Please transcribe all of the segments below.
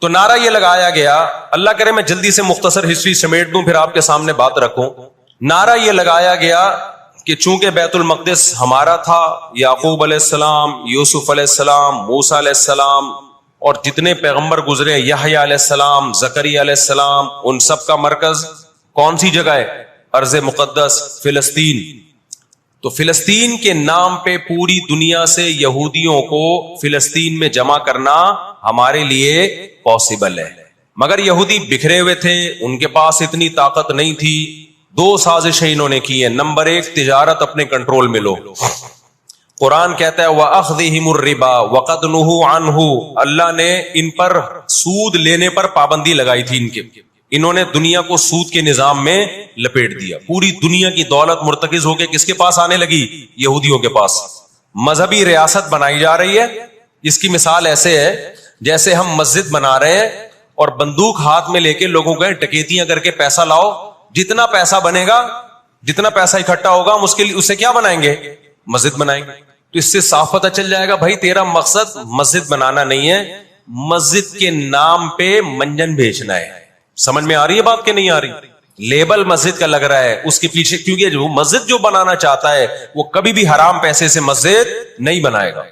تو نعرہ یہ لگایا گیا، اللہ کرے میں جلدی سے مختصر ہسٹری سمیٹ دوں پھر آپ کے سامنے بات رکھوں. نعرہ یہ لگایا گیا کہ چونکہ بیت المقدس ہمارا تھا، یعقوب علیہ السلام، یوسف علیہ السلام، موسیٰ علیہ السلام اور جتنے پیغمبر گزرے، یحییٰ علیہ السلام، زکریا علیہ السلام، ان سب کا مرکز کون سی جگہ ہے؟ ارض مقدس فلسطین. تو فلسطین کے نام پہ پوری دنیا سے یہودیوں کو فلسطین میں جمع کرنا ہمارے لیے پاسبل ہے، مگر یہودی بکھرے ہوئے تھے، ان کے پاس اتنی طاقت نہیں تھی. دو سازشیں انہوں نے کی ہیں. نمبر ایک، تجارت اپنے کنٹرول میں لو. قرآن کہتا ہے وَأَخْذِهِمُ الرِّبَا وَقَدْ نُهُوا عَنْهُ، اللہ نے ان پر سود لینے پر پابندی لگائی تھی. انہوں نے دنیا کو سود کے نظام میں لپیٹ دیا. پوری دنیا کی دولت مرتکز ہو کے کس کے پاس آنے لگی؟ یہودیوں کے پاس. مذہبی ریاست بنائی جا رہی ہے. اس کی مثال ایسے ہے جیسے ہم مسجد بنا رہے ہیں اور بندوق ہاتھ میں لے کے لوگوں کو ڈکیتیاں کر کے پیسہ لاؤ، جتنا پیسہ بنے گا، جتنا پیسہ اکٹھا ہوگا ہم اس کے لیے اسے کیا بنائیں گے؟ مسجد بنائیں گے. تو اس سے صاف پتہ چل جائے گا بھائی تیرا مقصد مسجد بنانا نہیں ہے، مسجد کے نام پہ منجن بیچنا ہے. سمجھ میں آ رہی ہے بات کہ نہیں آ رہی؟ لیبل مسجد کا لگ رہا ہے اس کے پیچھے، کیونکہ جو مسجد جو بنانا چاہتا ہے وہ کبھی بھی حرام پیسے سے مسجد نہیں بنائے گا.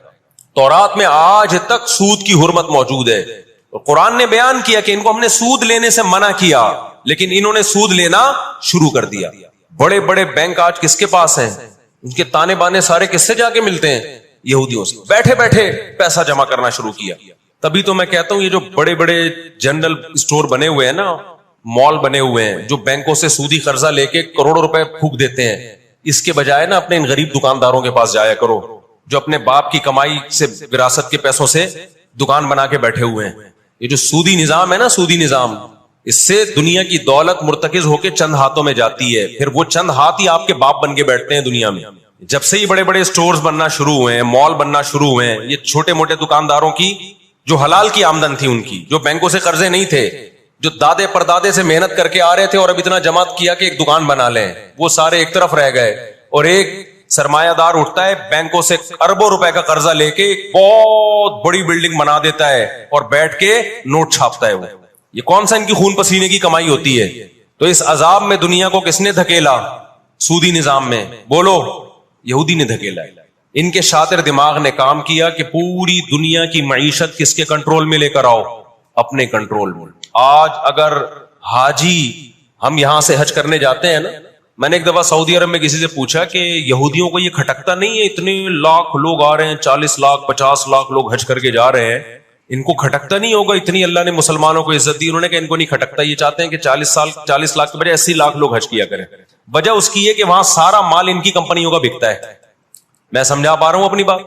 تورات میں آج تک سود کی حرمت موجود ہے. قرآن نے بیان کیا کہ ان کو ہم نے سود لینے سے منع کیا، لیکن انہوں نے سود لینا شروع کر دیا. بڑے بڑے بینک آج کس کے پاس ہیں؟ ان کے تانے بانے سارے کس سے جا کے ملتے ہیں؟ یہودیوں سے. بیٹھے بیٹھے پیسہ جمع کرنا شروع کیا. تبھی تو میں کہتا ہوں یہ جو بڑے بڑے جنرل اسٹور بنے ہوئے ہیں نا، مال بنے ہوئے ہیں، جو بینکوں سے سودی قرضہ لے کے کروڑوں روپے پھونک دیتے ہیں، اس کے بجائے نا اپنے ان غریب دکانداروں کے پاس جایا کرو جو اپنے باپ کی کمائی سے، وراثت کے پیسوں سے دکان بنا کے بیٹھے ہوئے ہیں. یہ جو سودی نظام ہے نا، سودی نظام، اس سے دنیا کی دولت مرتکز ہو کے چند ہاتھوں میں جاتی ہے. پھر وہ چند ہاتھ ہی آپ کے باپ بن کے بیٹھتے ہیں دنیا میں. جب سے ہی بڑے بڑے اسٹورز بننا شروع ہوئے ہیں، مال بننا شروع ہوئے ہیں، یہ چھوٹے موٹے دکانداروں کی جو حلال کی آمدن تھی، ان کی جو بینکوں سے قرضے نہیں تھے، جو دادے پردادے سے محنت کر کے آ رہے تھے اور اب اتنا جمع کیا کہ ایک دکان بنا لیں، وہ سارے ایک طرف رہ گئے. اور ایک سرمایہ دار اٹھتا ہے بینکوں سے اربوں روپے کا قرضہ لے کے بہت بڑی بلڈنگ بنا دیتا ہے اور بیٹھ کے نوٹ چھاپتا ہے. وہ یہ کون سا ان کی خون پسینے کی کمائی ہوتی ہے؟ تو اس عذاب میں دنیا کو کس نے دھکیلا؟ سودی نظام میں. بولو، یہودی نے دھکیلا. ان کے شاطر دماغ نے کام کیا کہ پوری دنیا کی معیشت کس کے کنٹرول میں لے کر آؤ؟ اپنے کنٹرول میں. آج اگر حاجی ہم یہاں سے حج کرنے جاتے ہیں نا، میں نے ایک دفعہ سعودی عرب میں کسی سے پوچھا کہ یہودیوں کو یہ کھٹکتا نہیں ہے، اتنے لاکھ لوگ آ رہے ہیں، 40 لاکھ 50 لاکھ لوگ حج کر کے جا رہے ہیں، ان کو کھٹکتا نہیں ہوگا؟ اتنی اللہ نے مسلمانوں کو عزت دی. انہوں نے کہا ان کو نہیں کھٹکتا، یہ چاہتے ہیں کہ 40 لاکھ کے بجائے 80 لاکھ لوگ حج کیا کریں. وجہ اس کی ہے کہ وہاں سارا مال ان کی کمپنیوں کا بکتا ہے. میں سمجھا پا رہا ہوں اپنی بات؟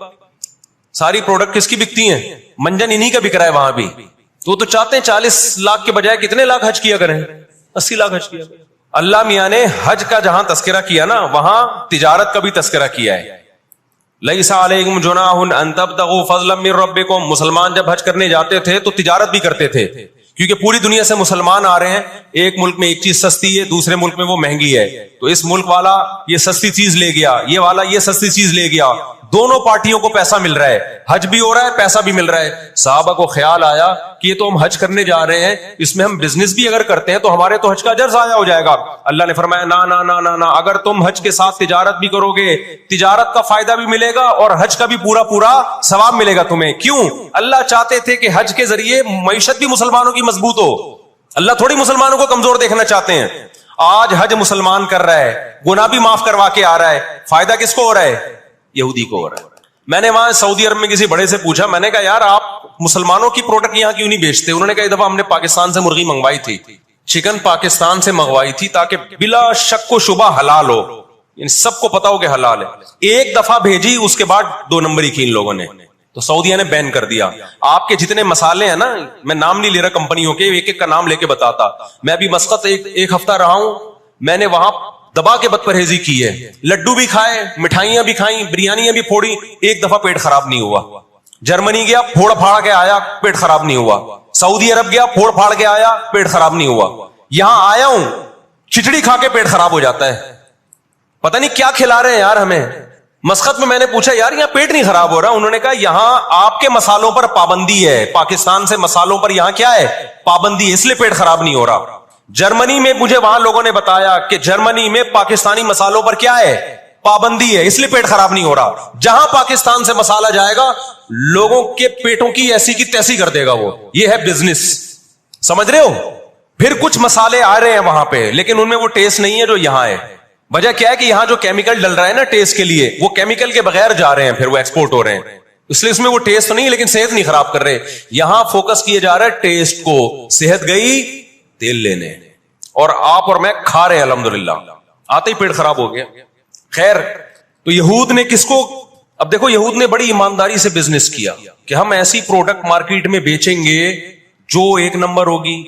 ساری پروڈکٹ کس کی بکتی ہیں؟ منجن انہی کا بک رہا ہے وہاں بھی. تو چاہتے ہیں 40 لاکھ کے بجائے کتنے لاکھ حج کیا کریں؟ 80 لاکھ حج کیا کریں. اللہ میاں نے حج کا جہاں تذکرہ کیا نا، وہاں تجارت کا بھی تذکرہ کیا ہے. لیس علیکم جناح ان تبتغوا فضلا من ربکم. مسلمان جب حج کرنے جاتے تھے تو تجارت بھی کرتے تھے، کیونکہ پوری دنیا سے مسلمان آ رہے ہیں. ایک ملک میں ایک چیز سستی ہے، دوسرے ملک میں وہ مہنگی ہے، تو اس ملک والا یہ سستی چیز لے گیا، یہ والا یہ سستی چیز لے گیا. دونوں پارٹیوں کو پیسہ مل رہا ہے، حج بھی ہو رہا ہے، پیسہ بھی مل رہا ہے. صحابہ کو خیال آیا کہ یہ تو ہم حج کرنے جا رہے ہیں، اس میں ہم بزنس بھی اگر کرتے ہیں تو ہمارے تو حج کا اجر ضائع ہو جائے گا. اللہ نے فرمایا نا نا نا نا نا، اگر تم حج کے ساتھ تجارت بھی کرو گے، تجارت کا فائدہ بھی ملے گا اور حج کا بھی پورا پورا ثواب ملے گا تمہیں. کیوں؟ اللہ چاہتے تھے کہ حج کے ذریعے معیشت بھی مسلمانوں کی مضبوط ہو. اللہ تھوڑی مسلمانوں کو کمزور دیکھنا چاہتے ہیں. آج حج مسلمان کر رہا ہے، گناہ بھی معاف کروا کے آ رہا ہے، فائدہ کس کو ہو رہا ہے؟ یہودی کو ہو رہا ہے. میں نے وہاں سعودی عرب میں کسی بڑے سے پوچھا، میں نے کہا یار آپ مسلمانوں کی پروڈکٹ یہاں کیوں نہیں بیچتے؟ انہوں نے کہا ایک دفعہ ہم نے پاکستان سے مرغی منگوائی تھی، چکن پاکستان سے منگوائی تھی تاکہ بلا شک و شبہ حلال ہو، ان سب کو پتا ہو کہ حلال ہے. ایک دفعہ بھیجی، اس کے بعد 2 نمبری کی ان لوگوں نے، تو سعودیہ نے بین کر دیا. آپ کے جتنے مسالے ہیں نا، میں نام نہیں لے رہا کمپنیوں کے، ایک ایک کا نام لے کے بتاتا. میں ابھی مسقط ایک ہفتہ رہا ہوں، میں نے وہاں دبا کے بد پرہیزی کی ہے. لڈو بھی کھائے، مٹھائیاں بھی کھائیں، بریانیاں بھی پھوڑی، ایک دفعہ پیٹ خراب نہیں ہوا. جرمنی گیا، پھوڑ پھاڑ کے آیا، پیٹ خراب نہیں ہوا. سعودی عرب گیا، پھوڑ پھاڑ کے آیا، پیٹ خراب نہیں ہوا. یہاں آیا ہوں، کھچڑی کھا کے پیٹ خراب ہو جاتا ہے. پتہ نہیں کیا کھلا رہے ہیں یار ہمیں. مسقط میں نے پوچھا یار یہاں پیٹ نہیں خراب ہو رہا؟ انہوں نے کہا یہاں آپ کے مسالوں پر پابندی ہے، پاکستان سے مسالوں پر یہاں کیا ہے؟ پابندی ہے، اس لیے پیٹ خراب نہیں ہو رہا۔ جرمنی میں مجھے وہاں لوگوں نے بتایا کہ جرمنی میں پاکستانی مسالوں پر کیا ہے؟ پابندی ہے، اس لیے پیٹ خراب نہیں ہو رہا۔ جہاں پاکستان سے مسالہ جائے گا لوگوں کے پیٹوں کی ایسی کی تیسی کر دے گا وہ۔ یہ ہے بزنس، سمجھ رہے ہو؟ پھر کچھ مسالے آ رہے ہیں وہاں پہ لیکن ان میں وہ ٹیسٹ نہیں ہے جو یہاں ہے۔ وجہ کیا ہے کہ یہاں جو کیمیکل ڈل رہا ہے نا ٹیسٹ کے لیے، وہ کیمیکل کے بغیر جا رہے ہیں، پھر وہ ایکسپورٹ ہو رہے ہیں، اس لیے اس میں وہ ٹیسٹ تو نہیں لیکن صحت نہیں خراب کر رہے۔ یہاں فوکس کیا جا رہا ہے ٹیسٹ کو، صحت گئی تیل لینے، اور آپ اور میں کھا رہے ہیں الحمدللہ، آتے ہی پیٹ خراب ہو گیا۔ خیر، تو یہود نے کس کو، اب دیکھو یہود نے بڑی ایمانداری سے بزنس کیا کہ ہم ایسی پروڈکٹ مارکیٹ میں بیچیں گے جو ایک نمبر ہوگی،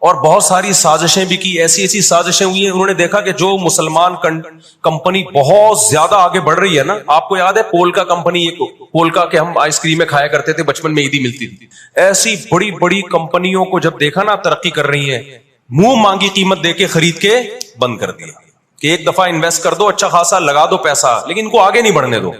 اور بہت ساری سازشیں بھی کی، ایسی ایسی سازشیں ہوئی ہیں۔ انہوں نے دیکھا کہ جو مسلمان کمپنی بہت زیادہ آگے بڑھ رہی ہے نا، آپ کو یاد ہے پولکا کمپنی، پولکا کے ہم آئس کریم میں کھایا کرتے تھے بچپن میں، عیدی ملتی تھی، ایسی بڑی بڑی کمپنیوں کو جب دیکھا نا ترقی کر رہی ہیں، منہ مانگی قیمت دے کے خرید کے بند کر دیا کہ ایک دفعہ انویسٹ کر دو، اچھا خاصا لگا دو پیسہ، لیکن ان کو آگے نہیں بڑھنے دو۔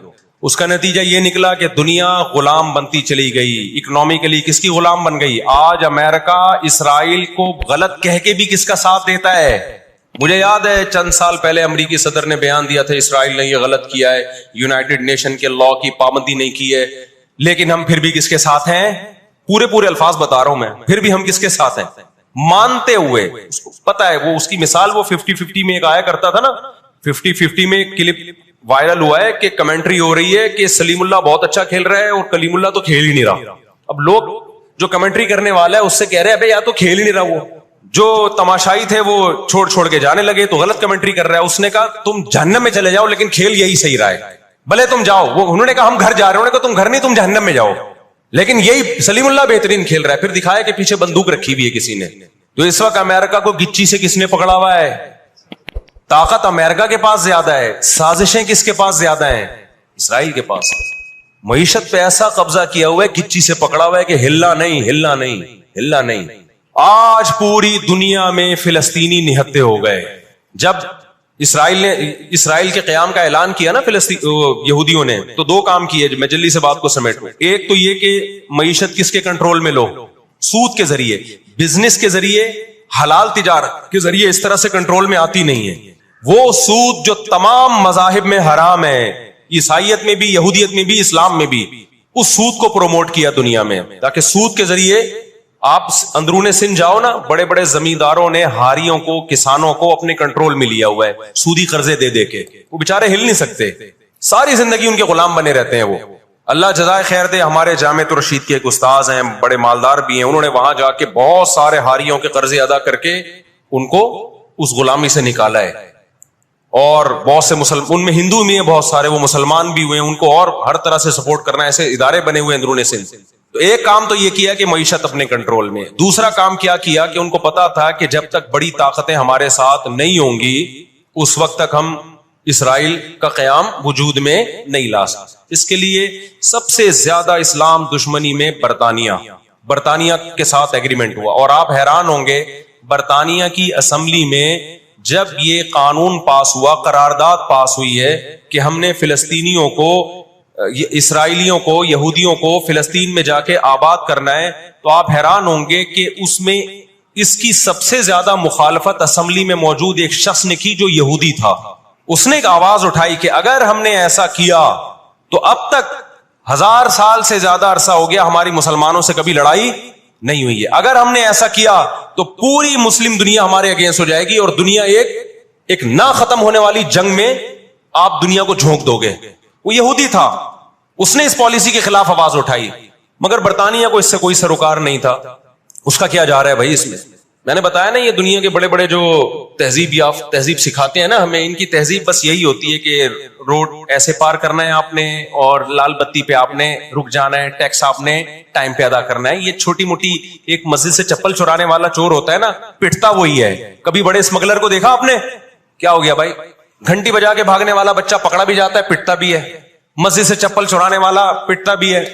اس کا نتیجہ یہ نکلا کہ دنیا غلام بنتی چلی گئی، اکنامکلی کس کی غلام بن گئی؟ آج امریکہ اسرائیل کو غلط کہہ کے بھی کس کا ساتھ دیتا ہے؟ مجھے یاد ہے چند سال پہلے امریکی صدر نے بیان دیا تھا اسرائیل نے یہ غلط کیا ہے، یونائٹڈ نیشن کے لا کی پابندی نہیں کی ہے، لیکن ہم پھر بھی کس کے ساتھ ہیں؟ پورے الفاظ بتا رہا ہوں میں، پھر بھی ہم کس کے ساتھ ہیں؟ مانتے ہوئے۔ اس کو پتا ہے وہ اس کی مثال وہ 50-50 میں ایک آیا کرتا تھا نا، 50-50 میں کلپ وائرل ہوا ہے کہ کمنٹری ہو رہی ہے کہ سلیم اللہ بہت اچھا کھیل رہا ہے اور کلیم اللہ تو کھیل ہی نہیں رہا۔ اب لوگ جو کمنٹری کرنے والا ہے اس سے کہہ رہے ہیں ابے یا تو کھیل ہی نہیں رہا، وہ جو تماشائی تھے وہ چھوڑ کے جانے لگے تو غلط کمنٹری کر رہا ہے۔ اس نے کہا تم جہنم میں چلے جاؤ لیکن کھیل یہی صحیح رہا ہے، بھلے تم جاؤ۔ وہ انہوں نے کہا ہم گھر جا رہے ہیں، انہوں نے کہا تم گھر نہیں تم جہنم میں جاؤ، لیکن یہی سلیم اللہ بہترین کھیل رہا ہے۔ پھر دکھایا کہ پیچھے بندوق رکھی ہوئی ہے کسی نے۔ تو اس وقت امریکہ کو گچی سے کس نے پکڑا ہوا ہے؟ طاقت امریکہ کے پاس زیادہ ہے، سازشیں کس کے پاس زیادہ ہیں؟ اسرائیل کے پاس۔ معیشت پہ ایسا قبضہ کیا ہوا ہے، گچی سے پکڑا ہوا ہے کہ ہلنا نہیں۔ آج پوری دنیا میں فلسطینی نہتے ہو گئے۔ جب اسرائیل کے قیام کا اعلان کیا نا یہودیوں نے، تو دو کام کیے، میں جلدی سے بات کو سمیٹوں۔ ایک تو یہ کہ معیشت کس کے کنٹرول میں لو؟ سود کے ذریعے، بزنس کے ذریعے، حلال تجارت کے ذریعے اس طرح سے کنٹرول میں آتی نہیں ہے۔ وہ سود جو تمام مذاہب میں حرام ہے، عیسائیت میں بھی، یہودیت میں بھی، اسلام میں بھی، اس سود کو پروموٹ کیا دنیا میں، تاکہ سود کے ذریعے آپ اندرون سندھ جاؤ نا، بڑے بڑے زمینداروں نے ہاریوں کو، کسانوں کو اپنے کنٹرول میں لیا ہوا ہے سودی قرضے دے کے، وہ بےچارے ہل نہیں سکتے، ساری زندگی ان کے غلام بنے رہتے ہیں وہ۔ اللہ جزائے خیر دے، ہمارے جامعہ الرشید کے ایک استاذ ہیں، بڑے مالدار بھی ہیں، انہوں نے وہاں جا کے بہت سارے ہاریوں کے قرضے ادا کر کے ان کو اس غلامی سے نکالا ہے، اور بہت سے ان میں ہندو بھی ہیں بہت سارے، وہ مسلمان بھی ہوئے ہیں، ان کو اور ہر طرح سے سپورٹ کرنا، ایسے ادارے بنے ہوئے اندرون سندھ۔ تو ایک کام تو یہ کیا کہ معیشت اپنے کنٹرول میں۔ دوسرا کام کیا کہ ان کو پتا تھا کہ جب تک بڑی طاقتیں ہمارے ساتھ نہیں ہوں گی اس وقت تک ہم اسرائیل کا قیام وجود میں نہیں لا سکتے۔ اس کے لیے سب سے زیادہ اسلام دشمنی میں برطانیہ کے ساتھ ایگریمنٹ ہوا، اور آپ حیران ہوں گے برطانیہ کی اسمبلی میں جب یہ قانون پاس ہوا، قرارداد پاس ہوئی ہے کہ ہم نے فلسطینیوں کو، اسرائیلیوں کو، یہودیوں کو فلسطین میں جا کے آباد کرنا ہے، تو آپ حیران ہوں گے کہ اس میں اس کی سب سے زیادہ مخالفت اسمبلی میں موجود ایک شخص نے کی جو یہودی تھا۔ اس نے ایک آواز اٹھائی کہ اگر ہم نے ایسا کیا تو اب تک 1000 سال سے زیادہ عرصہ ہو گیا ہماری مسلمانوں سے کبھی لڑائی نہیں ہوئی ہے، اگر ہم نے ایسا کیا تو پوری مسلم دنیا ہمارے اگینسٹ ہو جائے گی اور دنیا ایک نہ ختم ہونے والی جنگ میں آپ دنیا کو جھونک دو گے۔ وہ یہودی تھا، اس نے اس پالیسی کے خلاف آواز اٹھائی، مگر برطانیہ کو اس سے کوئی سروکار نہیں تھا۔ اس کا کیا جا رہا ہے بھائی اس میں نے بتایا نا، یہ دنیا کے بڑے بڑے جو تہذیب سکھاتے ہیں نا ہمیں، ان کی تہذیب بس یہی ہوتی ہے کہ روڈ ایسے پار کرنا ہے آپ نے، اور لال بتی پہ آپ نے رک جانا ہے، ٹیکس آپ نے ٹائم پہ ادا کرنا ہے۔ یہ چھوٹی موٹی، ایک مسجد سے چپل چرانے والا چور ہوتا ہے نا، پٹتا وہی ہے۔ کبھی بڑے اسمگلر کو دیکھا آپ نے؟ کیا ہو گیا بھائی، گھنٹی بجا کے بھاگنے والا بچہ پکڑا بھی جاتا ہے، پٹتا بھی ہے، مسجد سے چپل چرانے والا پٹتا بھی ہے۔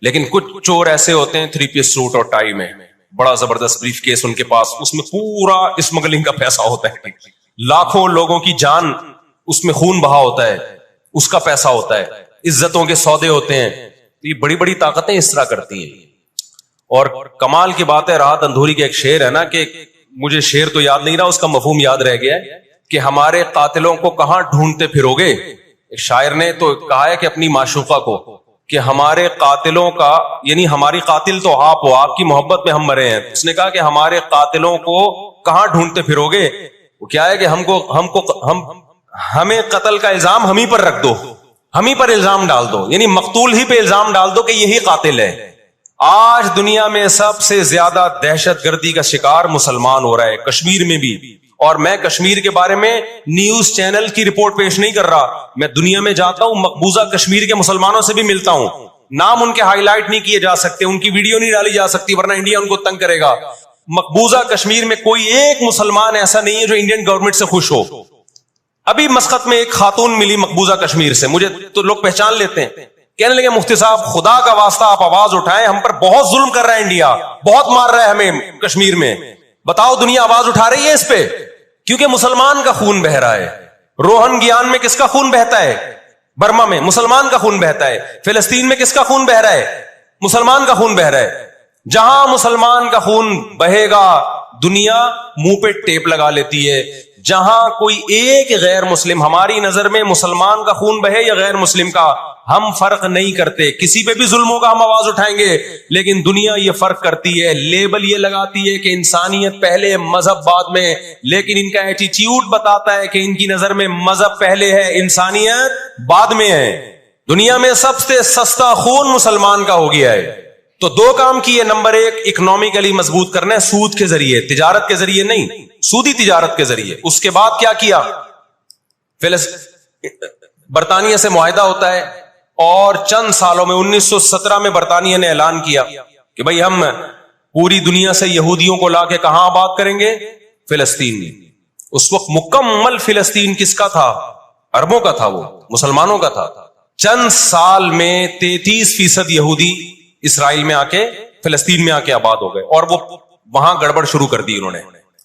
لیکن کچھ چور ایسے ہوتے ہیں 3 پیس سوٹ اور ٹائی میں، بڑا زبردست بریف کیس ان کے پاس، اس میں پورا اسمگلنگ کا پیسہ ہوتا ہے، لاکھوں لوگوں کی جان اس میں خون بہا ہوتا ہے، اس کا پیسہ ہوتا ہے, عزتوں کے سودے ہوتے ہیں. تو یہ بڑی بڑی طاقتیں اس طرح کرتی ہیں. اور کمال کی بات ہے, راحت اندھوری کے ایک شعر ہے نا, کہ مجھے شعر تو یاد نہیں رہا, اس کا مفہوم یاد رہ گیا ہے, کہ ہمارے قاتلوں کو کہاں ڈھونڈتے پھرو گے. ایک شاعر نے تو کہا ہے کہ اپنی معشوقہ کو, کہ ہمارے قاتلوں کا, یعنی ہماری قاتل تو آپ ہو, آپ کی محبت میں ہم مرے ہیں. اس نے کہا کہ ہمارے قاتلوں کو کہاں ڈھونڈتے پھرو گے. وہ کیا ہے کہ ہمیں قتل کا الزام ہم ہی پر رکھ دو, ہم ہی پر الزام ڈال دو, یعنی مقتول ہی پہ الزام ڈال دو کہ یہی قاتل ہے. آج دنیا میں سب سے زیادہ دہشت گردی کا شکار مسلمان ہو رہا ہے, کشمیر میں بھی. اور میں کشمیر کے بارے میں نیوز چینل کی رپورٹ پیش نہیں کر رہا, میں دنیا میں جاتا ہوں, مقبوضہ کشمیر کے مسلمانوں سے بھی ملتا ہوں. نام ان کے ہائی لائٹ نہیں کیے جا سکتے, ان کی ویڈیو نہیں ڈالی جا سکتی, ورنہ انڈیا ان کو تنگ کرے گا. مقبوضہ کشمیر میں کوئی ایک مسلمان ایسا نہیں ہے جو انڈین گورنمنٹ سے خوش ہو. ابھی مسقط میں ایک خاتون ملی مقبوضہ کشمیر سے, مجھے تو لوگ پہچان لیتے ہیں, کہنے لگے مفتی صاحب خدا کا واسطہ آپ آواز اٹھائیں, ہم پر بہت ظلم کر رہا ہے انڈیا, بہت مار رہا ہے ہمیں کشمیر میں, بتاؤ دنیا آواز اٹھا رہی ہے اس پہ, کیونکہ مسلمان کا خون بہ رہا ہے. روہن گیان میں کس کا خون بہتا ہے؟ برما میں مسلمان کا خون بہتا ہے. فلسطین میں کس کا خون بہ رہا ہے؟ مسلمان کا خون بہ رہا ہے. جہاں مسلمان کا خون بہے گا دنیا منہ پہ ٹیپ لگا لیتی ہے. جہاں کوئی ایک غیر مسلم, ہماری نظر میں مسلمان کا خون بہے یا غیر مسلم کا, ہم فرق نہیں کرتے, کسی پہ بھی ظلم ہوگا ہم آواز اٹھائیں گے. لیکن دنیا یہ فرق کرتی ہے, لیبل یہ لگاتی ہے کہ انسانیت پہلے مذہب بعد میں, لیکن ان کا ایٹیٹیوڈ بتاتا ہے کہ ان کی نظر میں مذہب پہلے ہے, انسانیت بعد میں ہے. دنیا میں سب سے سستا خون مسلمان کا ہو گیا ہے. تو دو کام کیے, نمبر ایک اکنامکلی مضبوط کرنا ہے, سود کے ذریعے, تجارت کے ذریعے نہیں, سودی تجارت کے ذریعے. اس کے بعد کیا کیا, برطانیہ سے معاہدہ ہوتا ہے, اور چند سالوں میں 1917 میں برطانیہ نے اعلان کیا کہ بھئی ہم پوری دنیا سے یہودیوں کو لا کے کہاں آباد کریں گے؟ فلسطین. اس وقت مکمل فلسطین کس کا تھا؟ عربوں کا تھا, وہ مسلمانوں کا تھا. چند سال میں 33% یہودی اسرائیل میں آ کے فلسطین میں آ کے آباد ہو گئے, اور وہ وہاں گڑبڑ شروع کر دی انہوں نے.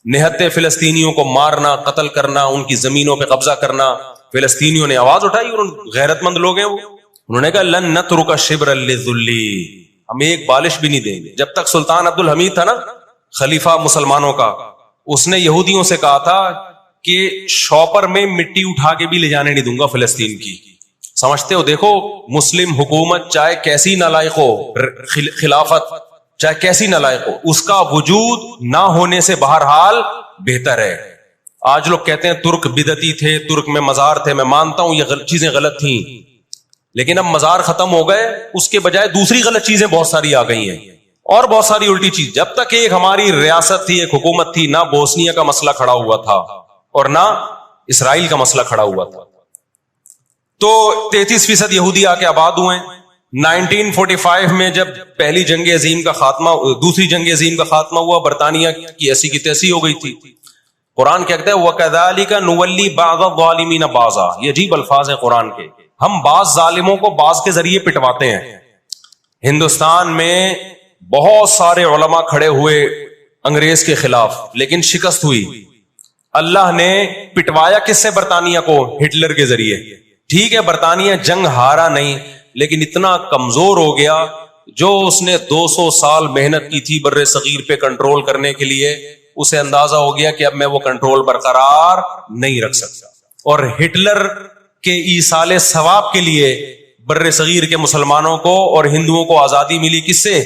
نہتے فلسطینیوں کو مارنا, قتل کرنا, ان کی زمینوں پہ قبضہ کرنا. فلسطینیوں نے آواز اٹھائی, غیرت مند لوگ ہیں وہ, انہوں نے کہا لن نترک شبرا للذلی, ہم ایک بالش بھی نہیں دیں گے. جب تک سلطان عبد الحمید تھا نا, خلیفہ مسلمانوں کا, اس نے یہودیوں سے کہا تھا کہ شاپر میں مٹی اٹھا کے بھی لے جانے نہیں دوں گا فلسطین کی. سمجھتے ہو, دیکھو مسلم حکومت چاہے کیسی نالائق ہو, خلافت چاہے کیسی نالائق ہو, اس کا وجود نہ ہونے سے بہرحال بہتر ہے. آج لوگ کہتے ہیں ترک بدعتی تھے, ترک میں مزار تھے, میں مانتا ہوں یہ چیزیں غلط تھیں, لیکن اب مزار ختم ہو گئے, اس کے بجائے دوسری غلط چیزیں بہت ساری آ گئی ہیں, اور بہت ساری الٹی چیز. جب تک ایک ہماری ریاست تھی, ایک حکومت تھی, نہ بوسنیا کا مسئلہ کھڑا ہوا تھا اور نہ اسرائیل کا مسئلہ کھڑا ہوا تھا. تو 33% یہودی آ کے آباد ہوئے. 1945 میں جب پہلی جنگ عظیم کا خاتمہ, دوسری جنگ عظیم کا خاتمہ ہوا, برطانیہ کی ایسی کی تیسی ہو گئی تھی. قرآن کہتا ہے وَكَذَلِكَ نُوَلِّي بَعْضَ الظَّالِمِينَ بَعْضًا, یہ عجیب الفاظ ہیں قرآن کے, ہم بعض ظالموں کو بعض کے ذریعے پٹواتے ہیں. ہندوستان میں بہت سارے علماء کھڑے ہوئے انگریز کے خلاف, لیکن شکست ہوئی. اللہ نے پٹوایا کس سے؟ برطانیہ کو, ہٹلر کے ذریعے. ٹھیک ہے برطانیہ جنگ ہارا نہیں, لیکن اتنا کمزور ہو گیا, جو اس نے 200 سال محنت کی تھی بر صغیر پہ کنٹرول کرنے کے لیے, اسے اندازہ ہو گیا کہ اب میں وہ کنٹرول برقرار نہیں رکھ سکتا. اور ہٹلر کے ایصال ثواب کے لیے بر صغیر کے مسلمانوں کو اور ہندوؤں کو آزادی ملی, کس سے؟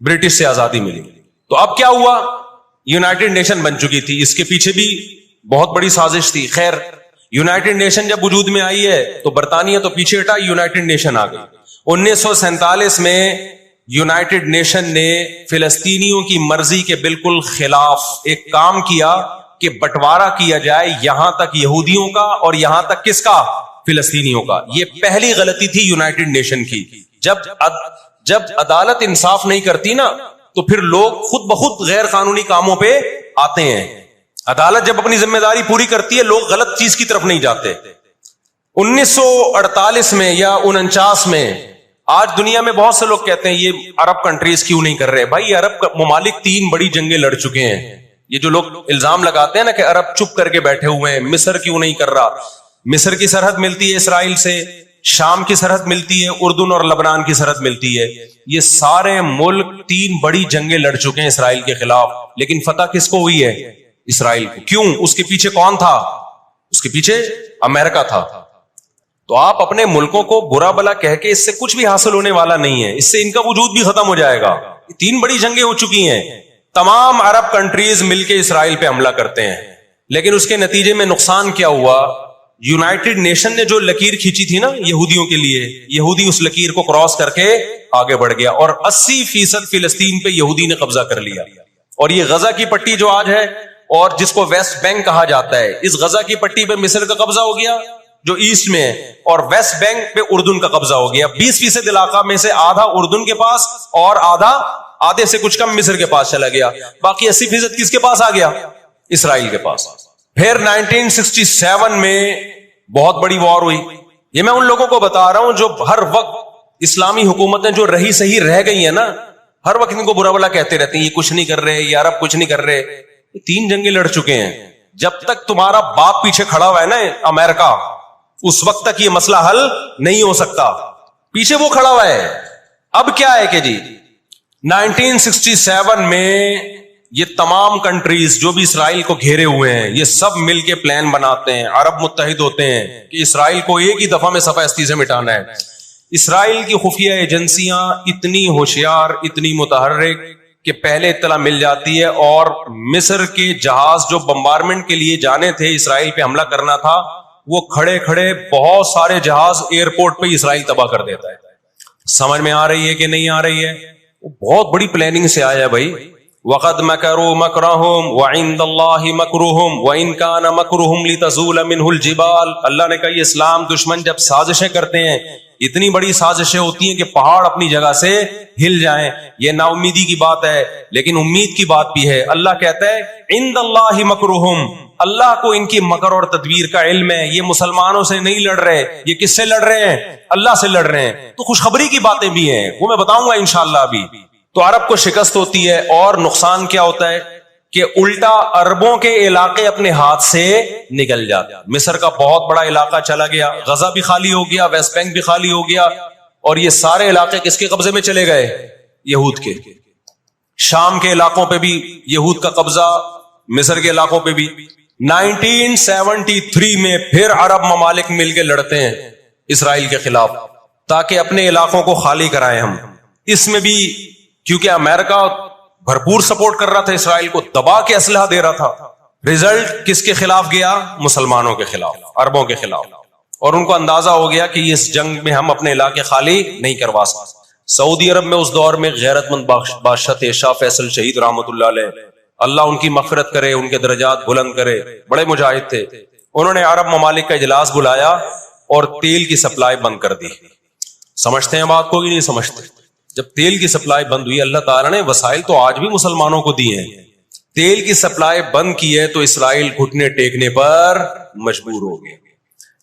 برٹش سے آزادی ملی. تو اب کیا ہوا؟ یونائٹڈ نیشن بن چکی تھی, اس کے پیچھے بھی بہت بڑی سازش تھی. خیر یونائٹڈ نیشن جب وجود میں آئی ہے تو برطانیہ تو پیچھے ہٹا, یونائٹڈ نیشن آ گئی. 1947 میں یونائٹڈ نیشن نے فلسطینیوں کی مرضی کے بالکل خلاف ایک کام کیا کہ بٹوارا کیا جائے, یہاں تک یہودیوں کا اور یہاں تک کس کا؟ فلسطینیوں کا. یہ پہلی غلطی تھی یونائٹڈ نیشن کی. جب عدالت انصاف نہیں کرتی نا, تو پھر لوگ خود بخود غیر قانونی کاموں پہ آتے ہیں. عدالت جب اپنی ذمہ داری پوری کرتی ہے, لوگ غلط چیز کی طرف نہیں جاتے. 1948 میں یا 49 میں, آج دنیا میں بہت سے لوگ کہتے ہیں یہ عرب کنٹریز کیوں نہیں کر رہے. بھائی عرب ممالک 3 بڑی جنگیں لڑ چکے ہیں. یہ جو لوگ الزام لگاتے ہیں نا کہ عرب چپ کر کے بیٹھے ہوئے ہیں, مصر کیوں نہیں کر رہا, مصر کی سرحد ملتی ہے اسرائیل سے، شام کی سرحد ملتی ہے، اردن اور لبنان کی سرحد ملتی ہے. یہ سارے ملک 3 بڑی جنگیں لڑ چکے ہیں اسرائیل کے خلاف، لیکن فتح کس کو ہوئی ہے؟ اسرائیل کو. کیوں؟ اس کے پیچھے کون تھا؟ اس کے پیچھے امریکہ تھا. تو آپ اپنے ملکوں کو برا بلا کہہ کے اس سے کچھ بھی حاصل ہونے والا نہیں ہے، اس سے ان کا وجود بھی ختم ہو جائے گا. 3 بڑی جنگیں ہو چکی ہیں، تمام عرب کنٹریز مل کے اسرائیل پہ حملہ کرتے ہیں، لیکن اس کے نتیجے میں نقصان کیا ہوا؟ یونائٹڈ نیشن نے جو لکیر کھینچی تھی نا یہودیوں کے لیے، یہودی اس لکیر کو کراس کر کے آگے بڑھ گیا اور 80% فلسطین پہ یہودی نے قبضہ کر لیا. اور یہ غزہ کی پٹی جو آج ہے اور جس کو ویسٹ بینک کہا جاتا ہے، اس غزہ کی پٹی پہ مصر کا قبضہ ہو گیا جو ایسٹ میں ہے، اور ویسٹ بینک پہ اردن کا قبضہ ہو گیا. 20% علاقہ میں سے آدھا اردن کے پاس اور آدھے سے کچھ کم مصر کے پاس چلا گیا. باقی 80% کس کے پاس آ گیا؟ اسرائیل کے پاس. پھر 1967 میں بہت بڑی وار ہوئی. یہ میں ان لوگوں کو بتا رہا ہوں جو ہر وقت اسلامی حکومتیں جو رہی صحیح رہ گئی ہیں نا، ہر وقت ان کو برا بلا کہتے رہتے ہیں، یہ کچھ نہیں کر رہے، یہ عرب کچھ نہیں کر رہے. 3 جنگیں لڑ چکے ہیں. جب تک تمہارا باپ پیچھے کھڑا ہوا ہے نا امریکہ، اس وقت تک یہ مسئلہ حل نہیں ہو سکتا. پیچھے وہ کھڑا ہوا ہے. اب کیا ہے کہ جی 1967 میں یہ تمام کنٹریز جو بھی اسرائیل کو گھیرے ہوئے ہیں، یہ سب مل کے پلان بناتے ہیں، عرب متحد ہوتے ہیں کہ اسرائیل کو ایک ہی دفعہ میں صفحہ ہستی سے مٹانا ہے. اسرائیل کی خفیہ ایجنسیاں اتنی ہوشیار، اتنی متحرک کہ پہلے اطلاع مل جاتی ہے، اور مصر کے جہاز جو بمبارمنٹ کے لیے جانے تھے، اسرائیل پہ حملہ کرنا تھا، وہ کھڑے کھڑے بہت سارے جہاز ایئرپورٹ پہ اسرائیل تباہ کر دیتا ہے. سمجھ میں آ رہی ہے کہ نہیں آ رہی ہے؟ بہت بڑی پلاننگ سے آیا ہے بھائی. وَقَدْ مَكَرُوا مَكْرَهُمْ وَعِنْدَ اللَّهِ مَكْرُهُمْ وَإِنْ كَانَ مَكْرُهُمْ لِتَزُولَ مِنْهُ الْجِبَالُ. اللہ نے کہا یہ اسلام دشمن جب سازشیں کرتے ہیں، اتنی بڑی سازشیں ہوتی ہیں کہ پہاڑ اپنی جگہ سے ہل جائیں. یہ نا امیدی کی بات ہے، لیکن امید کی بات بھی ہے. اللہ کہتا ہے عند اللہ مکرہم، اللہ کو ان کی مکر اور تدبیر کا علم ہے. یہ مسلمانوں سے نہیں لڑ رہے، یہ کس سے لڑ رہے ہیں؟ اللہ سے لڑ رہے ہیں. تو خوشخبری کی باتیں بھی ہیں، وہ میں بتاؤں گا انشاءاللہ ابھی. تو عرب کو شکست ہوتی ہے، اور نقصان کیا ہوتا ہے کہ الٹا عربوں کے علاقے اپنے ہاتھ سے نکل جاتے. مصر کا بہت بڑا علاقہ چلا گیا، غزہ بھی خالی ہو گیا، ویسٹ بینک بھی خالی ہو گیا، اور یہ سارے علاقے کس کے قبضے میں چلے گئے؟ یہود کے. شام کے علاقوں پہ بھی یہود کا قبضہ، مصر کے علاقوں پہ بھی. 1973 میں پھر عرب ممالک مل کے لڑتے ہیں اسرائیل کے خلاف تاکہ اپنے علاقوں کو خالی کرائیں ہم. اس میں بھی کیونکہ امریکہ بھرپور سپورٹ کر رہا تھا اسرائیل کو، دبا کے اسلحہ دے رہا تھا. رزلٹ کس کے خلاف گیا؟ مسلمانوں کے خلاف، عربوں کے خلاف. اور ان کو اندازہ ہو گیا کہ اس جنگ میں ہم اپنے علاقے خالی نہیں کروا سکتے. سعودی عرب میں اس دور میں غیرت مند بادشاہ تھے شاہ فیصل شہید رحمۃ اللہ علیہ، اللہ ان کی مغفرت کرے، ان کے درجات بلند کرے، بڑے مجاہد تھے. انہوں نے عرب ممالک کا اجلاس بلایا اور تیل کی سپلائی بند کر دی. سمجھتے ہیں بات کو کہ نہیں سمجھتے؟ جب تیل کی سپلائی بند ہوئی، اللہ تعالیٰ نے وسائل تو آج بھی مسلمانوں کو دیے ہیں، تیل کی سپلائی بند کی ہے تو اسرائیل گھٹنے ٹیکنے پر مجبور ہو گئے.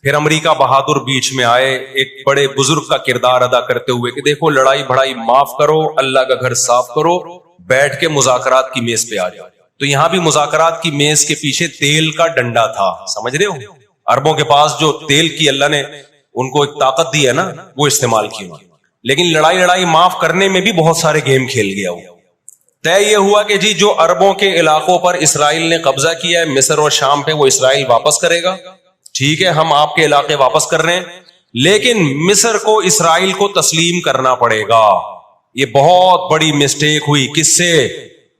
پھر امریکہ بہادر بیچ میں آئے ایک بڑے بزرگ کا کردار ادا کرتے ہوئے کہ دیکھو لڑائی بھڑائی معاف کرو، اللہ کا گھر صاف کرو، بیٹھ کے مذاکرات کی میز پہ آ جاؤ. تو یہاں بھی مذاکرات کی میز کے پیچھے تیل کا ڈنڈا تھا. سمجھ رہے ہو؟ عربوں کے پاس جو تیل کی اللہ نے ان کو ایک طاقت دی ہے نا، وہ استعمال کی. لیکن لڑائی معاف کرنے میں بھی بہت سارے گیم کھیل گیا. طے یہ ہوا کہ جی جو عربوں کے علاقوں پر اسرائیل نے قبضہ کیا ہے مصر اور شام پہ، وہ اسرائیل واپس کرے گا. ٹھیک ہے، ہم آپ کے علاقے واپس کر رہے ہیں، لیکن مصر کو اسرائیل کو تسلیم کرنا پڑے گا. یہ بہت بڑی مسٹیک ہوئی. کس سے؟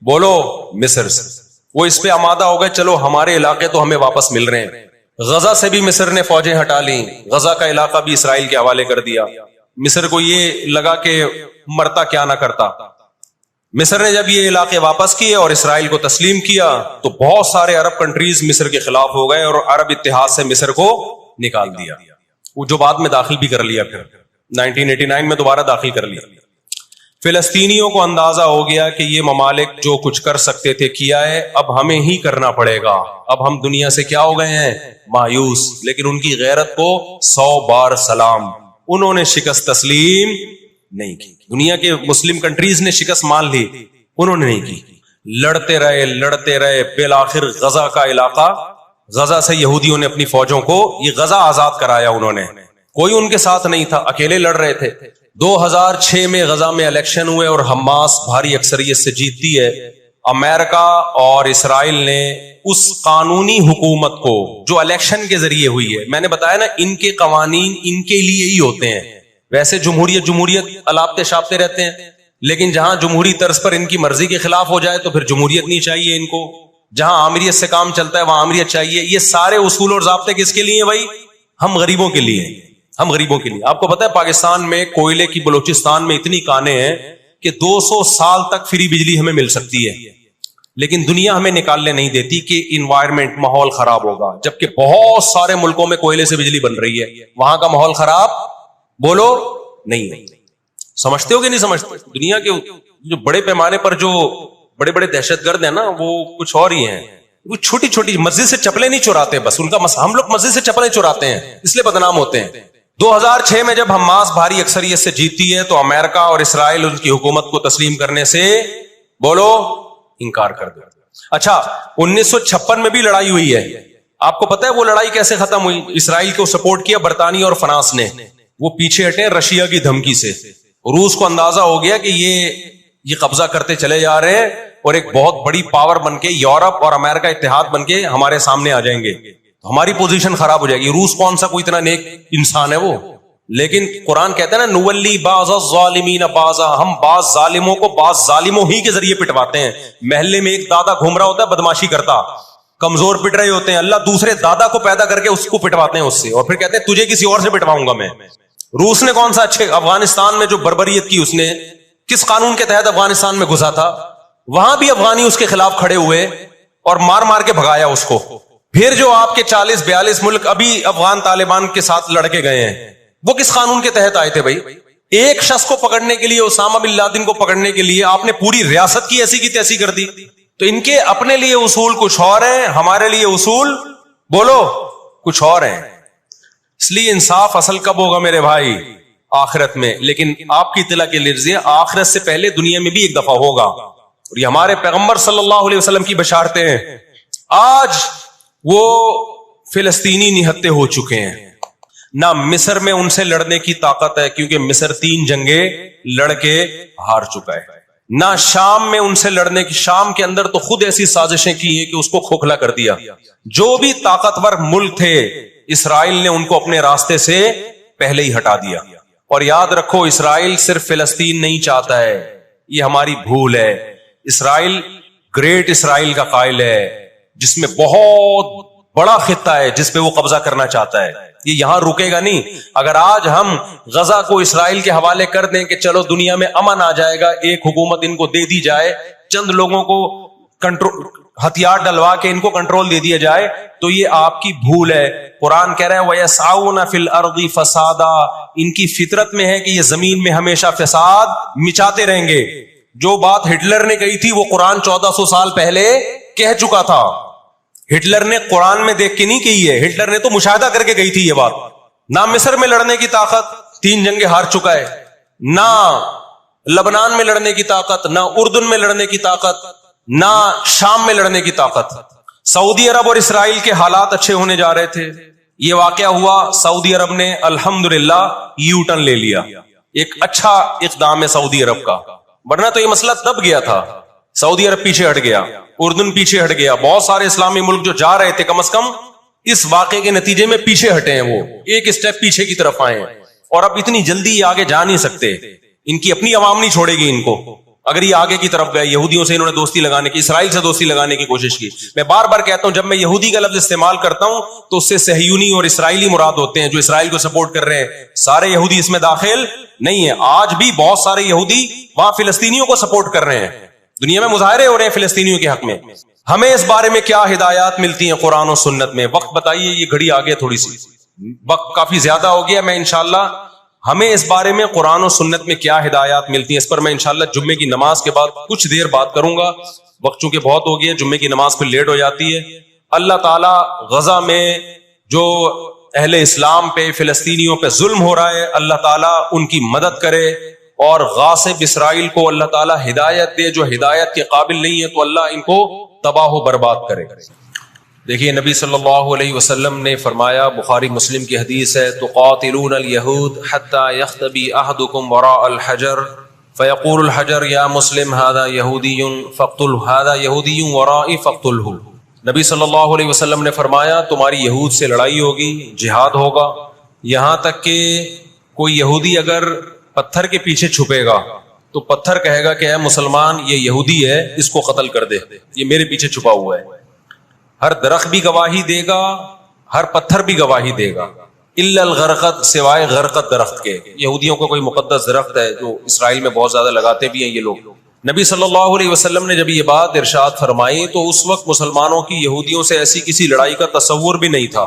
بولو، مصر سے. وہ اس پہ آمادہ ہو گئے، چلو ہمارے علاقے تو ہمیں واپس مل رہے ہیں. غزہ سے بھی مصر نے فوجیں ہٹا لی، غزہ کا علاقہ بھی اسرائیل کے حوالے کر دیا. مصر کو یہ لگا کہ مرتا کیا نہ کرتا. مصر نے جب یہ علاقے واپس کیے اور اسرائیل کو تسلیم کیا تو بہت سارے عرب کنٹریز مصر کے خلاف ہو گئے اور عرب اتحاد سے مصر کو نکال دیا. وہ جو بعد میں داخل بھی کر لیا، پھر 1989 میں دوبارہ داخل کر لیا. فلسطینیوں کو اندازہ ہو گیا کہ یہ ممالک جو کچھ کر سکتے تھے کیا ہے، اب ہمیں ہی کرنا پڑے گا. اب ہم دنیا سے کیا ہو گئے ہیں؟ مایوس. لیکن ان کی غیرت کو 100 بار سلام. انہوں نے شکست تسلیم نہیں کی. دنیا کے مسلم کنٹریز نے شکست مان لی، انہوں نے نہیں کی. لڑتے رہے، بالآخر غزہ کا علاقہ غزہ سے یہودیوں نے اپنی فوجوں کو یہ غزہ آزاد کرایا، انہوں نے، کوئی ان کے ساتھ نہیں تھا، اکیلے لڑ رہے تھے۔ 2006 میں غزہ میں الیکشن ہوئے اور حماس بھاری اکثریت سے جیتتی ہے۔ امریکہ اور اسرائیل نے اس قانونی حکومت کو جو الیکشن کے ذریعے ہوئی ہے، میں نے بتایا نا ان کے قوانین ان کے لیے ہی ہوتے ہیں، ویسے جمہوریت الاپتے شاپتے رہتے ہیں، لیکن جہاں جمہوری طرز پر ان کی مرضی کے خلاف ہو جائے تو پھر جمہوریت نہیں چاہیے ان کو، جہاں آمریت سے کام چلتا ہے وہاں آمریت چاہیے۔ یہ سارے اصول اور ضابطے کس کے لیے ہیں بھائی؟ ہم غریبوں کے لیے، ہم غریبوں کے لیے۔ آپ کو پتا ہے پاکستان میں کوئلے کی بلوچستان میں اتنی کانیں ہیں کہ 200 سال تک فری بجلی ہمیں مل سکتی ہے، لیکن دنیا ہمیں نکالنے نہیں دیتی کہ انوائرمنٹ، ماحول خراب ہوگا، جبکہ بہت سارے ملکوں میں کوئلے سے بجلی بن رہی ہے، وہاں کا ماحول خراب بولو نہیں ہے۔ سمجھتے ہو کہ نہیں سمجھتے؟ دنیا کے جو بڑے پیمانے پر جو بڑے بڑے دہشت گرد ہیں نا، وہ کچھ اور ہی ہیں، وہ چھوٹی چھوٹی مسجد سے چپلیں نہیں چراتے، بس ان کا ہم لوگ مسجد سے چپلیں چراتے ہیں اس لیے بدنام ہوتے ہیں۔ 2006 میں جب حماس بھاری اکثریت سے جیتی ہے تو امریکہ اور اسرائیل ان کی حکومت کو تسلیم کرنے سے بولو انکار کر دیا۔ اچھا 1956 میں بھی لڑائی ہوئی ہے، آپ کو پتا ہے وہ لڑائی کیسے ختم ہوئی؟ اسرائیل کو سپورٹ کیا برطانیہ اور فرانس نے، وہ پیچھے ہٹے رشیا کی دھمکی سے۔ روس کو اندازہ ہو گیا کہ یہ قبضہ کرتے چلے جا رہے ہیں اور ایک بہت بڑی پاور بن کے یورپ اور امریکہ اتحاد بن کے ہمارے سامنے آ جائیں گے، تو ہماری پوزیشن خراب ہو جائے گی۔ روس کون سا کوئی اتنا نیک انسان ہے وہ، لیکن قرآن کہتا ہے نا نولی بعض الظالمین بعضا، ہم بعض ظالموں کو بعض ظالموں ہی کے ذریعے پٹواتے ہیں۔ محلے میں ایک دادا گھوم رہا ہوتا ہے بدماشی کرتا، کمزور پٹ رہے ہوتے ہیں، اللہ دوسرے دادا کو پیدا کر کے اس کو پٹواتے ہیں اس سے، اور پھر کہتے ہیں تجھے کسی اور سے پٹواؤں گا میں۔ روس نے کون سا اچھے، افغانستان میں جو بربریت کی اس نے کس قانون کے تحت افغانستان میں گھسا تھا، وہاں بھی افغانی اس کے خلاف کھڑے ہوئے اور مار مار کے بھگایا اس کو۔ پھر جو آپ کے 40-42 ملک ابھی افغان طالبان کے ساتھ لڑ کے گئے ہیں، وہ کس قانون کے تحت آئے تھے بھائی؟ ایک شخص کو پکڑنے کے لیے، اسامہ بن لادن کو پکڑنے کے لیے آپ نے پوری ریاست کی ایسی کی تیسی کر دی۔ تو ان کے اپنے لیے اصول کچھ اور ہیں، ہمارے لیے اصول بولو کچھ اور ہیں۔ اس لیے انصاف اصل کب ہوگا میرے بھائی؟ آخرت میں۔ لیکن آپ کی اطلاع کے لیے آخرت سے پہلے دنیا میں بھی ایک دفعہ ہوگا، اور یہ ہمارے پیغمبر صلی اللہ علیہ وسلم کی بشارتیں ہیں۔ آج وہ فلسطینی نہتے ہو چکے ہیں، نہ مصر میں ان سے لڑنے کی طاقت ہے کیونکہ مصر 3 جنگیں لڑ کے ہار چکا ہے، نہ شام میں ان سے لڑنے کی، شام کے اندر تو خود ایسی سازشیں کی ہیں کہ اس کو کھوکھلا کر دیا۔ جو بھی طاقتور ملک تھے اسرائیل نے ان کو اپنے راستے سے پہلے ہی ہٹا دیا۔ اور یاد رکھو اسرائیل صرف فلسطین نہیں چاہتا ہے، یہ ہماری بھول ہے۔ اسرائیل گریٹ اسرائیل کا قائل ہے جس میں بہت بڑا خطہ ہے جس پہ وہ قبضہ کرنا چاہتا ہے، یہ یہاں رکے گا نہیں۔ اگر آج ہم غزہ کو اسرائیل کے حوالے کر دیں کہ چلو دنیا میں امن آ جائے گا، ایک حکومت ان کو دے دی جائے، چند لوگوں کو کنٹرول، ہتھیار ڈلوا کے ان کو کنٹرول دے دیا جائے، تو یہ آپ کی بھول ہے۔ قرآن کہہ رہا ہے وَيَسْعَوْنَ فِي الْأَرْضِ فَسَادًا، ان کی فطرت میں ہے کہ یہ زمین میں ہمیشہ فساد مچاتے رہیں گے۔ جو بات ہٹلر نے کہی تھی وہ قرآن 1400 سال پہلے کہہ چکا تھا۔ ہٹلر نے قرآن میں دیکھ کے نہیں کہی ہے، ہٹلر نے تو مشاہدہ کر کے کہی تھی یہ بات۔ نہ مصر میں لڑنے کی طاقت، 3 جنگیں ہار چکا ہے، نہ لبنان میں لڑنے کی طاقت، نہ اردن میں لڑنے کی طاقت، نہ شام میں لڑنے کی طاقت۔ سعودی عرب اور اسرائیل کے حالات اچھے ہونے جا رہے تھے، یہ واقعہ ہوا، سعودی عرب نے الحمدللہ یو ٹرن لے لیا، ایک اچھا اقدام ہے سعودی عرب کا، ورنہ تو یہ مسئلہ دب گیا تھا۔ سعودی عرب پیچھے ہٹ گیا، اردن پیچھے ہٹ گیا، بہت سارے اسلامی ملک جو جا رہے تھے کم از کم اس واقعے کے نتیجے میں پیچھے ہٹے ہیں، وہ ایک اسٹیپ پیچھے کی طرف آئے ہیں، اور اب اتنی جلدی یہ آگے جا نہیں سکتے، ان کی اپنی عوام نہیں چھوڑے گی ان کو۔ اگر یہ آگے کی طرف گئے، یہودیوں سے انہوں نے دوستی لگانے کی، اسرائیل سے دوستی لگانے کی کوشش کی۔ میں بار بار کہتا ہوں جب میں یہودی کا لفظ استعمال کرتا ہوں تو اس سے صہیونی اور اسرائیلی مراد ہوتے ہیں جو اسرائیل کو سپورٹ کر رہے ہیں، سارے یہودی اس میں داخل نہیں ہے۔ آج بھی بہت سارے یہودی وہاں فلسطینیوں کو سپورٹ کر رہے ہیں، دنیا میں مظاہرے ہو رہے ہیں فلسطینیوں کے حق میں۔ ہمیں اس بارے میں کیا ہدایات ملتی ہیں قرآن و سنت میں؟ وقت بتائیے، یہ گھڑی آگے تھوڑی سی، وقت کافی زیادہ ہو گیا، میں انشاءاللہ ہمیں اس بارے میں قرآن و سنت میں کیا ہدایات ملتی ہیں اس پر میں انشاءاللہ جمعے کی نماز کے بعد کچھ دیر بات کروں گا۔ وقت چونکہ بہت ہو گیا، جمعے کی نماز پھر لیٹ ہو جاتی ہے۔ اللہ تعالیٰ غزہ میں جو اہل اسلام پہ، فلسطینیوں پہ ظلم ہو رہا ہے، اللہ تعالیٰ ان کی مدد کرے، اور غاصب اسرائیل کو اللہ تعالیٰ ہدایت دے، جو ہدایت کے قابل نہیں ہے تو اللہ ان کو تباہ و برباد کرے۔ دیکھیے نبی صلی اللہ علیہ وسلم نے فرمایا، بخاری مسلم کی حدیث ہے، تقاتلون الیہود حتی یختبی احدکم وراء الحجر فیقول الحجر یا مسلم ھذا یہودی فاقتل ھذا یہودی ورائی فاقتلہ۔ نبی صلی اللہ علیہ وسلم نے فرمایا تمہاری یہود سے لڑائی ہوگی، جہاد ہوگا، یہاں تک کہ کوئی یہودی اگر پتھر کے پیچھے چھپے گا تو پتھر کہے گا کہ اے مسلمان یہ یہودی ہے، اس کو قتل کر دے، یہ میرے پیچھے چھپا ہوا ہے۔ ہر درخت بھی گواہی دے گا، ہر پتھر بھی گواہی دے گا، الا الغرقد، سوائے غرقد درخت کے۔ یہودیوں کا کوئی مقدس درخت ہے جو اسرائیل میں بہت زیادہ لگاتے بھی ہیں یہ لوگ۔ نبی صلی اللہ علیہ وسلم نے جب یہ بات ارشاد فرمائی تو اس وقت مسلمانوں کی یہودیوں سے ایسی کسی لڑائی کا تصور بھی نہیں تھا،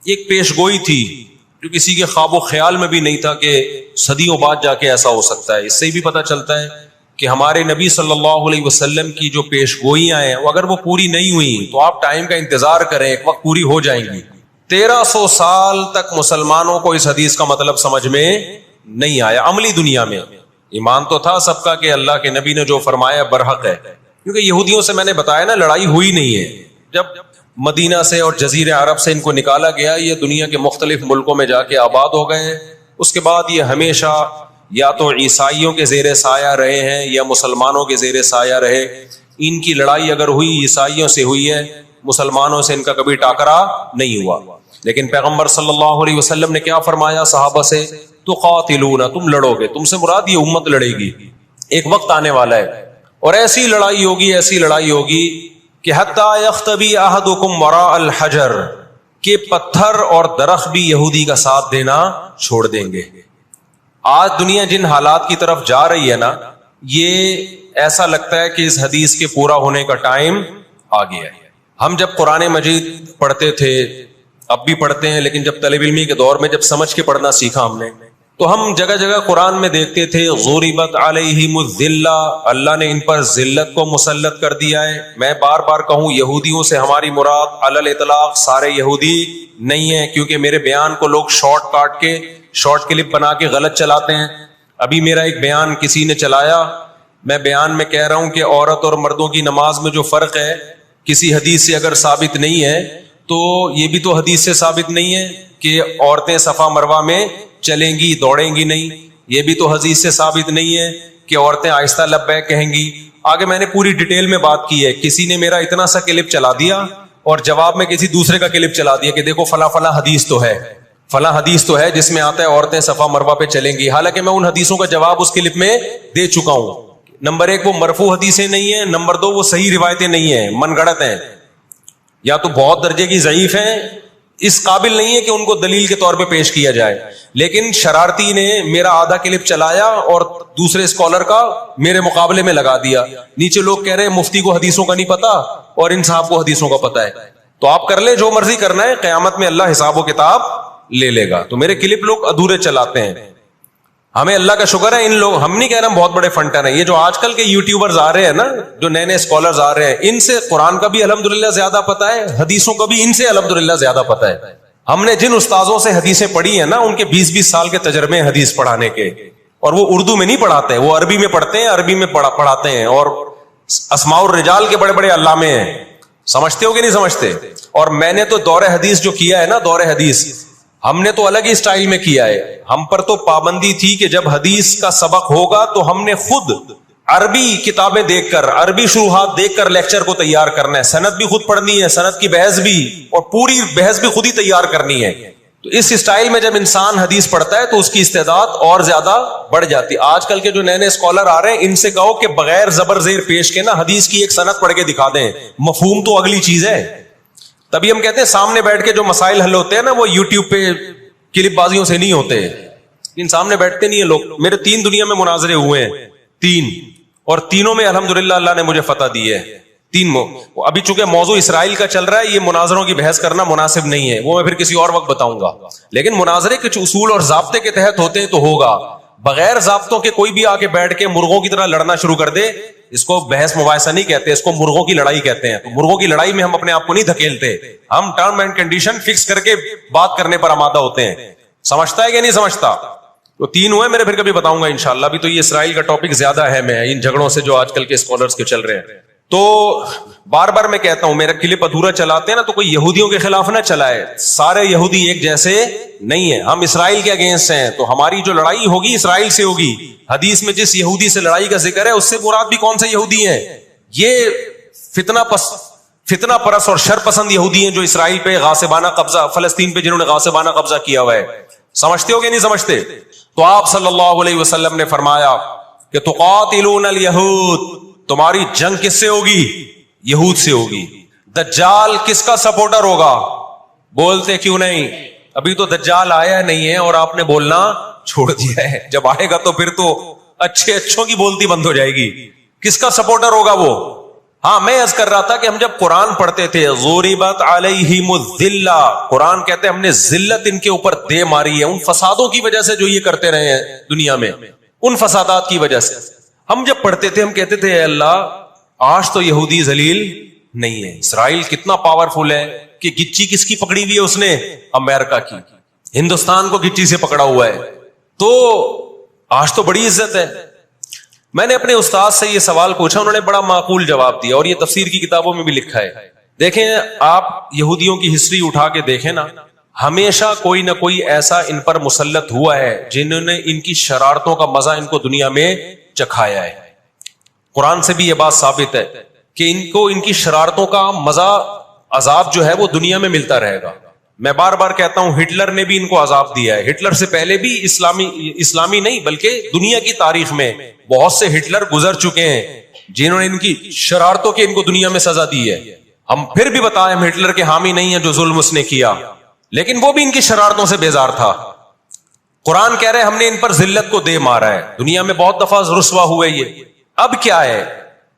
ایک پیش گوئی تھی جو کسی کے خواب و خیال میں بھی نہیں تھا کہ صدیوں بعد جا کے ایسا ہو سکتا ہے۔ اس سے بھی پتہ چلتا ہے کہ ہمارے نبی صلی اللہ علیہ وسلم کی جو پیش گوئیاں ہیں وہ اگر وہ پوری نہیں ہوئی تو آپ ٹائم کا انتظار کریں، ایک وقت پوری ہو جائیں گی۔ 1300 سال تک مسلمانوں کو اس حدیث کا مطلب سمجھ میں نہیں آیا۔ عملی دنیا میں ایمان تو تھا سب کا کہ اللہ کے نبی نے جو فرمایا برحق ہے، کیونکہ یہودیوں سے میں نے بتایا نا لڑائی ہوئی نہیں ہے۔ جب مدینہ سے اور جزیرے عرب سے ان کو نکالا گیا، یہ دنیا کے مختلف ملکوں میں جا کے آباد ہو گئے۔ اس کے بعد یہ ہمیشہ یا تو عیسائیوں کے زیر سایہ رہے ہیں یا مسلمانوں کے زیر سایہ رہے۔ ان کی لڑائی اگر ہوئی عیسائیوں سے ہوئی ہے، مسلمانوں سے ان کا کبھی ٹاکرا نہیں ہوا۔ لیکن پیغمبر صلی اللہ علیہ وسلم نے کیا فرمایا صحابہ سے؟ تقاتلون، تم لڑو گے، تم سے مراد یہ امت لڑے گی، ایک وقت آنے والا ہے اور ایسی لڑائی ہوگی، ایسی لڑائی ہوگی کہ حتی یختبی احدکم وراء الحجر، کہ پتھر اور درخت بھی یہودی کا ساتھ دینا چھوڑ دیں گے۔ آج دنیا جن حالات کی طرف جا رہی ہے نا، یہ ایسا لگتا ہے کہ اس حدیث کے پورا ہونے کا ٹائم آ گیا ہے۔ ہم جب قرآن مجید پڑھتے تھے، اب بھی پڑھتے ہیں، لیکن جب طالب علمی کے دور میں جب سمجھ کے پڑھنا سیکھا ہم نے، تو ہم جگہ جگہ قرآن میں دیکھتے تھے ضربت علیہم الذلہ، اللہ نے ان پر ذلت کو مسلط کر دیا ہے۔ میں بار بار کہوں یہودیوں سے ہماری مراد علی الاطلاق سارے یہودی نہیں ہیں، کیونکہ میرے بیان کو لوگ شارٹ کلپ بنا کے غلط چلاتے ہیں۔ ابھی میرا ایک بیان کسی نے چلایا، میں بیان میں کہہ رہا ہوں کہ عورت اور مردوں کی نماز میں جو فرق ہے کسی حدیث سے اگر ثابت نہیں ہے تو یہ بھی تو حدیث سے ثابت نہیں ہے کہ عورتیں صفا مروہ میں چلیں گی، دوڑیں گی نہیں۔ یہ بھی تو حدیث سے ثابت نہیں ہے کہ عورتیں آہستہ لبیک کہیں گی۔ آگے میں نے پوری ڈیٹیل میں بات کی ہے، کسی نے میرا اتنا سا کلپ چلا دیا اور جواب میں کسی دوسرے کا کلپ چلا دیا کہ دیکھو فلاں فلاں حدیث تو ہے، فلاں حدیث تو ہے جس میں آتا ہے عورتیں صفا مروہ پہ چلیں گی، حالانکہ میں ان حدیثوں کا جواب اس کلپ میں دے چکا ہوں۔ نمبر 1 وہ مرفوع حدیثیں نہیں ہیں، نمبر 2 وہ صحیح روایتیں نہیں ہیں، من گڑت ہیں، یا تو بہت درجے کی ضعیف ہیں، اس قابل نہیں ہے کہ ان کو دلیل کے طور پہ پیش کیا جائے۔ لیکن شرارتی نے میرا آدھا کلپ چلایا اور دوسرے اسکالر کا میرے مقابلے میں لگا دیا۔ نیچے لوگ کہہ رہے ہیں مفتی کو حدیثوں کا نہیں پتا اور ان صاحب کو حدیثوں کا پتا ہے، تو آپ کر لیں جو مرضی کرنا ہے، قیامت میں اللہ حساب و کتاب لے لے گا۔ تو میرے کلپ لوگ ادھورے چلاتے ہیں، ہمیں اللہ کا شکر ہے، ان لوگ، ہم نہیں کہہ رہے ہم بہت بڑے فنٹر ہیں، یہ جو آج کل کے یوٹیوبرز آ رہے ہیں نا، جو نئے نئے اسکالرز آ رہے ہیں، ان سے قرآن کا بھی الحمدللہ زیادہ پتہ ہے، حدیثوں کا بھی ان سے الحمدللہ زیادہ پتہ ہے۔ ہم نے جن استاذوں سے حدیثیں پڑھی ہیں نا، ان کے 20-20 سال کے تجربے ہیں حدیث پڑھانے کے، اور وہ اردو میں نہیں پڑھاتے، وہ عربی میں پڑھتے ہیں، عربی میں پڑھاتے ہیں، اور اسماء الرجال کے بڑے بڑے علامے ہیں۔ سمجھتے ہو کہ نہیں سمجھتے؟ اور میں نے تو دور حدیث جو کیا ہے نا، دور حدیث ہم نے تو الگ ہی سٹائل میں کیا ہے۔ ہم پر تو پابندی تھی کہ جب حدیث کا سبق ہوگا تو ہم نے خود عربی کتابیں دیکھ کر، عربی شروحات دیکھ کر لیکچر کو تیار کرنا ہے، سند بھی خود پڑھنی ہے، سند کی بحث بھی، اور پوری بحث بھی خود ہی تیار کرنی ہے۔ تو اس سٹائل میں جب انسان حدیث پڑھتا ہے تو اس کی استعداد اور زیادہ بڑھ جاتی ہے۔ آج کل کے جو نئے نئے اسکالر آ رہے ہیں، ان سے کہو کہ بغیر زبر زیر پیش کے نا حدیث کی ایک سند پڑھ کے دکھا دیں، مفہوم تو اگلی چیز ہے۔ تبھی ہم کہتے ہیں سامنے بیٹھ کے جو مسائل حل ہوتے ہیں نا، وہ یوٹیوب پہ کلپ بازیوں سے نہیں ہوتے، ان سامنے بیٹھتے نہیں ہیں لوگ۔ میرے 3 دنیا میں مناظرے ہوئے ہیں، 3، اور تینوں میں الحمدللہ اللہ نے مجھے فتح دی ہے۔ 3 ابھی چونکہ موضوع اسرائیل کا چل رہا ہے، یہ مناظروں کی بحث کرنا مناسب نہیں ہے، وہ میں پھر کسی اور وقت بتاؤں گا، لیکن مناظرے کچھ اصول اور ضابطے کے تحت ہوتے ہیں تو ہوگا۔ بغیر ضابطوں کے کوئی بھی آ کے بیٹھ کے مرغوں کی طرح لڑنا شروع کر دے، اس کو بحث مباحثہ نہیں کہتے، اس کو مرغوں کی لڑائی کہتے ہیں۔ تو مرغوں کی لڑائی میں ہم اپنے آپ کو نہیں دھکیلتے، ہم ٹرم اینڈ کنڈیشن فکس کر کے بات کرنے پر آمادہ ہوتے ہیں۔ سمجھتا ہے کہ نہیں سمجھتا؟ تو 3 ہوئے میرے، پھر کبھی بتاؤں گا انشاءاللہ۔ ابھی تو یہ اسرائیل کا ٹاپک زیادہ اہم ہے ان جھگڑوں سے جو آج کل کے اسکالرز کے چل رہے ہیں۔ تو بار بار میں کہتا ہوں، میرا کلپ ادھورا چلاتے ہیں نا تو کوئی یہودیوں کے خلاف نہ چلائے، سارے یہودی ایک جیسے نہیں ہیں، ہم اسرائیل کے اگینسٹ ہیں، تو ہماری جو لڑائی ہوگی اسرائیل سے ہوگی۔ حدیث میں جس یہودی سے لڑائی کا ذکر ہے اس سے مراد بھی کون سے یہودی ہیں؟ یہ فتنہ پرست اور شر پسند یہودی ہیں جو اسرائیل پہ غاصبانہ قبضہ، فلسطین پہ جنہوں نے غاصبانہ قبضہ کیا ہوا ہے۔ سمجھتے ہو کہ نہیں سمجھتے؟ تو آپ صلی اللہ علیہ وسلم نے فرمایا کہ تقاتلون الیہود، تمہاری جنگ کس سے ہوگی؟ یہود سے ہوگی۔ دجال کس کا سپورٹر ہوگا؟ بولتے کیوں نہیں؟ ابھی تو دجال آیا نہیں ہے اور آپ نے بولنا چھوڑ دیا ہے، جب آئے گا تو پھر تو اچھوں کی بولتی بند ہو جائے گی۔ کس کا سپورٹر ہوگا وہ؟ ہاں میں عرض کر رہا تھا کہ ہم جب قرآن پڑھتے تھے ضربت علیہم الذلہ، قرآن کہتے ہیں ہم نے ذلت ان کے اوپر دے ماری ہے، ان فسادوں کی وجہ سے جو یہ کرتے رہے ہیں دنیا میں، ان فسادات کی وجہ سے۔ ہم جب پڑھتے تھے ہم کہتے تھے اے اللہ آج تو یہودی ذلیل نہیں ہے، اسرائیل کتنا پاورفل ہے کہ گچی کس کی پکڑی ہوئی ہے اس نے؟ امریکہ کی۔ ہندوستان کو گچی سے پکڑا ہوا ہے، تو آج تو بڑی عزت ہے۔ میں نے اپنے استاد سے یہ سوال پوچھا، انہوں نے بڑا معقول جواب دیا، اور یہ تفسیر کی کتابوں میں بھی لکھا ہے۔ دیکھیں آپ یہودیوں کی ہسٹری اٹھا کے دیکھیں نا، ہمیشہ کوئی نہ کوئی ایسا ان پر مسلط ہوا ہے جنہوں نے ان کی شرارتوں کا مزہ ان کو دنیا میں چکھایا ہے۔ قرآن سے بھی یہ بات ثابت ہے کہ ان کو ان کی شرارتوں کا مزہ، عذاب جو ہے وہ دنیا میں ملتا رہے گا۔ میں بار بار کہتا ہوں ہٹلر نے بھی ان کو عذاب دیا ہے، ہٹلر سے پہلے بھی اسلامی نہیں بلکہ دنیا کی تاریخ میں بہت سے ہٹلر گزر چکے ہیں جنہوں نے ان کی شرارتوں کی ان کو دنیا میں سزا دی ہے۔ ہم پھر بھی بتائیں ہم ہٹلر کے حامی نہیں ہیں جو ظلم اس نے کیا، لیکن وہ بھی ان کی شرارتوں سے بیزار تھا۔ قرآن کہہ رہے ہم نے ان پر ذلت کو دے مارا ہے، دنیا میں بہت دفعہ رسوا ہوئے یہ۔ اب کیا ہے؟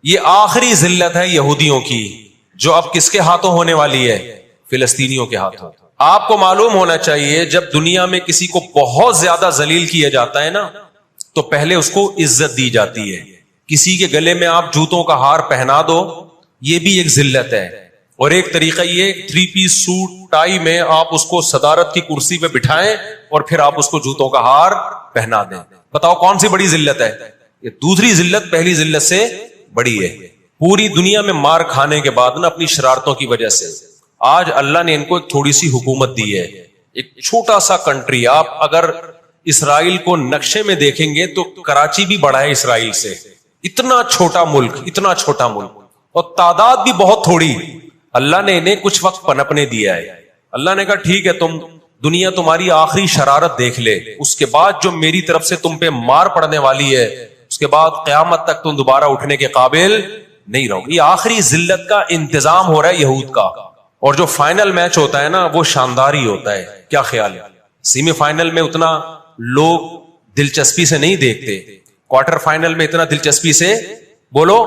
یہ آخری ذلت ہے یہودیوں کی، جو اب کس کے ہاتھوں ہونے والی ہے؟ فلسطینیوں کے ہاتھوں۔ آپ کو معلوم ہونا چاہیے جب دنیا میں کسی کو بہت زیادہ ذلیل کیا جاتا ہے نا تو پہلے اس کو عزت دی جاتی ہے۔ کسی کے گلے میں آپ جوتوں کا ہار پہنا دو، یہ بھی ایک ذلت ہے، اور ایک طریقہ یہ 3 پیس سوٹ ٹائی میں آپ اس کو صدارت کی کرسی پہ بٹھائیں اور پھر آپ اس کو جوتوں کا ہار پہنا دیں۔ بتاؤ کون سی بڑی ذلت ہے؟ یہ دوسری ذلت پہلی ذلت سے بڑی ہے۔ پوری دنیا میں مار کھانے کے بعد نا اپنی شرارتوں کی وجہ سے آج اللہ نے ان کو ایک تھوڑی سی حکومت دی ہے، ایک چھوٹا سا کنٹری۔ آپ اگر اسرائیل کو نقشے میں دیکھیں گے تو کراچی بھی بڑا ہے اسرائیل سے، اتنا چھوٹا ملک، اتنا چھوٹا ملک، اور تعداد بھی بہت تھوڑی۔ اللہ نے انہیں کچھ وقت پنپنے دیا ہے۔ اللہ نے کہا ٹھیک ہے تم دنیا تمہاری آخری شرارت دیکھ لے، اس کے بعد جو میری طرف سے تم پہ مار پڑنے والی ہے اس کے بعد قیامت تک تم دوبارہ اٹھنے کے قابل نہیں رہو۔ یہ آخری ذلت کا انتظام ہو رہا ہے یہود کا، اور جو فائنل میچ ہوتا ہے نا وہ شاندار ہی ہوتا ہے۔ کیا خیال ہے؟ سیمی فائنل میں اتنا لوگ دلچسپی سے نہیں دیکھتے، کوارٹر فائنل میں اتنا دلچسپی سے بولو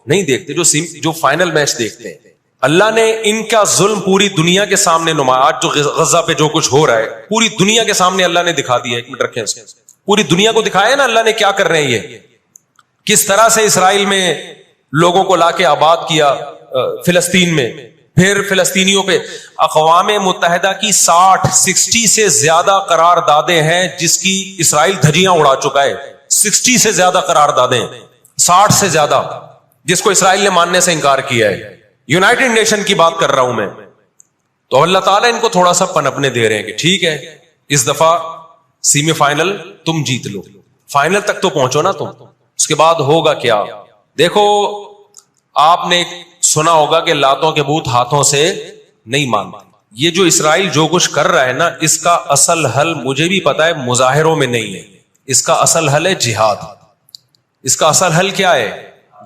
نہیں دیکھتے جو فائنل میچ دیکھتے ہیں۔ اللہ نے ان کا ظلم پوری دنیا کے سامنے نمایاں، آج جو غزہ پہ جو کچھ ہو رہا ہے پوری دنیا کے سامنے اللہ نے دکھا دیا ہے۔ ایک منٹ رکھیں اس کو، پوری دنیا کو دکھایا نا اللہ نے کیا کر رہے ہیں، یہ کس طرح سے اسرائیل میں لوگوں کو لا کے آباد کیا، فلسطین میں، پھر فلسطینیوں پہ اقوام متحدہ کی 60 سے زیادہ قراردادیں ہیں جس کی اسرائیل دھجیاں اڑا چکا ہے۔ 60 سے زیادہ قراردادیں، 60 سے زیادہ جس کو اسرائیل نے ماننے سے انکار کیا ہے۔ یونائٹڈ نیشن کی بات کر رہا ہوں میں۔ تو اللہ تعالیٰ ان کو تھوڑا سا پنپنے دے رہے ہیں کہ ٹھیک ہے اس دفعہ سیمی فائنل تم جیت لو، فائنل تک تو پہنچو نا تم، اس کے بعد ہوگا کیا؟ دیکھو آپ نے سنا ہوگا کہ لاتوں کے بت ہاتھوں سے نہیں مانتے۔ یہ جو اسرائیل جو کچھ کر رہا ہے نا اس کا اصل حل مجھے بھی پتا ہے مظاہروں میں نہیں ہے، اس کا اصل حل ہے جہاد۔ اس کا اصل حل کیا ہے؟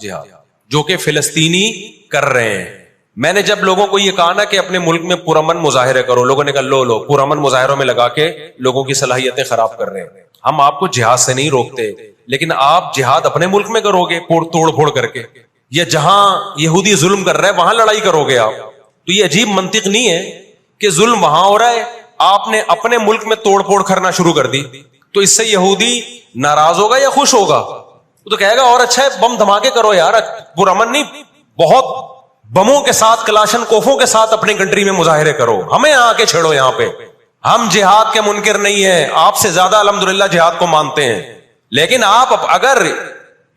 جہاد، جو کہ فلسطینی کر رہے ہیں۔ میں نے جب لوگوں کو یہ کہا نا کہ اپنے ملک میں پرامن مظاہرے کرو، لوگوں نے کہا لو پرامن مظاہروں میں لگا کے لوگوں کی صلاحیتیں خراب کر رہے ہیں۔ ہم آپ کو جہاد سے نہیں روکتے، لیکن آپ جہاد اپنے ملک میں کرو گے توڑ پھوڑ کر کے، یا جہاں یہودی ظلم کر رہا ہے وہاں لڑائی کرو گے آپ؟ تو یہ عجیب منطق نہیں ہے کہ ظلم وہاں ہو رہا ہے، آپ نے اپنے ملک میں توڑ پھوڑ کرنا شروع کر دی، تو اس سے یہودی ناراض ہوگا یا خوش ہوگا؟ وہ تو کہے گا اور اچھا ہے بم دھماکے کرو یار، پرامن نہیں، بہت بموں کے ساتھ کلاشن کوفوں کے ساتھ اپنی کنٹری میں مظاہرے کرو، ہمیں آ کے چھیڑو یہاں پہ۔ ہم جہاد کے منکر نہیں ہیں، آپ سے زیادہ الحمدللہ جہاد کو مانتے ہیں، لیکن آپ اگر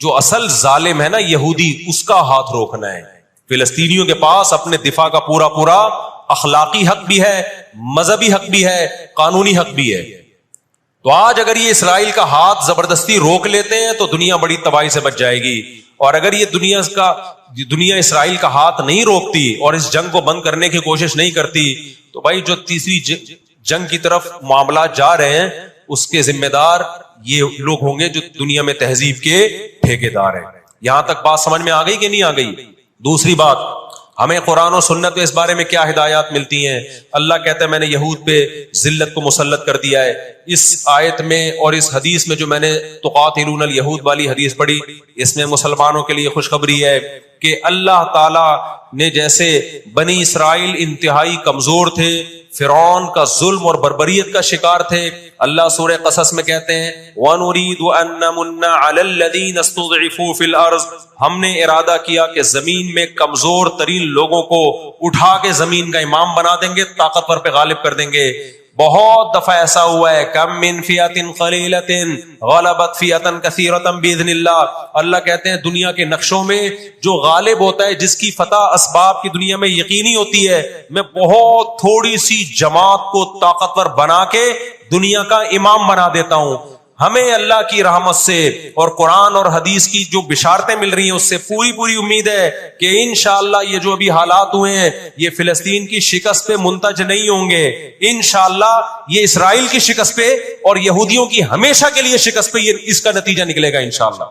جو اصل ظالم ہے نا یہودی، اس کا ہاتھ روکنا ہے. فلسطینیوں کے پاس اپنے دفاع کا پورا پورا اخلاقی حق بھی ہے، مذہبی حق بھی ہے، قانونی حق بھی ہے. تو آج اگر یہ اسرائیل کا ہاتھ زبردستی روک لیتے ہیں تو دنیا بڑی تباہی سے بچ جائے گی. اور اگر یہ دنیا اسرائیل کا ہاتھ نہیں روکتی اور اس جنگ کو بند کرنے کی کوشش نہیں کرتی تو بھائی جو تیسری جنگ کی طرف معاملات جا رہے ہیں اس کے ذمہ دار یہ لوگ ہوں گے جو دنیا میں تہذیب کے ٹھیکیدار ہیں. یہاں تک بات سمجھ میں آ گئی کہ نہیں آ گئی؟ دوسری بات، ہمیں قرآن و سنت میں اس بارے میں کیا ہدایات ملتی ہیں؟ اللہ کہتا ہے میں نے یہود پہ ذلت کو مسلط کر دیا ہے. اس آیت میں اور اس حدیث میں جو میں نے تقاتلون الیہود والی حدیث پڑھی، اس میں مسلمانوں کے لیے خوشخبری ہے کہ اللہ تعالی نے جیسے بنی اسرائیل انتہائی کمزور تھے، فرعون کا ظلم اور بربریت کا شکار تھے، اللہ سورہ قصص میں کہتے ہیں وَنُرِيدُ أَن نَّمُنَّ عَلَى الَّذِينَ اسْتُضْعِفُوا فِي الْأَرْضِ، ہم نے ارادہ کیا کہ زمین میں کمزور ترین لوگوں کو اٹھا کے زمین کا امام بنا دیں گے، طاقتور پہ غالب کر دیں گے. بہت دفعہ ایسا ہوا ہے، کم من فئۃ قلیلۃ غلبت فئۃ کثیرۃ باذن اللہ. اللہ کہتے ہیں دنیا کے نقشوں میں جو غالب ہوتا ہے، جس کی فتح اسباب کی دنیا میں یقینی ہوتی ہے، میں بہت تھوڑی سی جماعت کو طاقتور بنا کے دنیا کا امام بنا دیتا ہوں. ہمیں اللہ کی رحمت سے اور قرآن اور حدیث کی جو بشارتیں مل رہی ہیں اس سے پوری پوری امید ہے کہ انشاءاللہ یہ جو ابھی حالات ہوئے ہیں یہ فلسطین کی شکست پہ منتج نہیں ہوں گے، انشاءاللہ یہ اسرائیل کی شکست پہ اور یہودیوں کی ہمیشہ کے لیے شکست پہ یہ اس کا نتیجہ نکلے گا انشاءاللہ.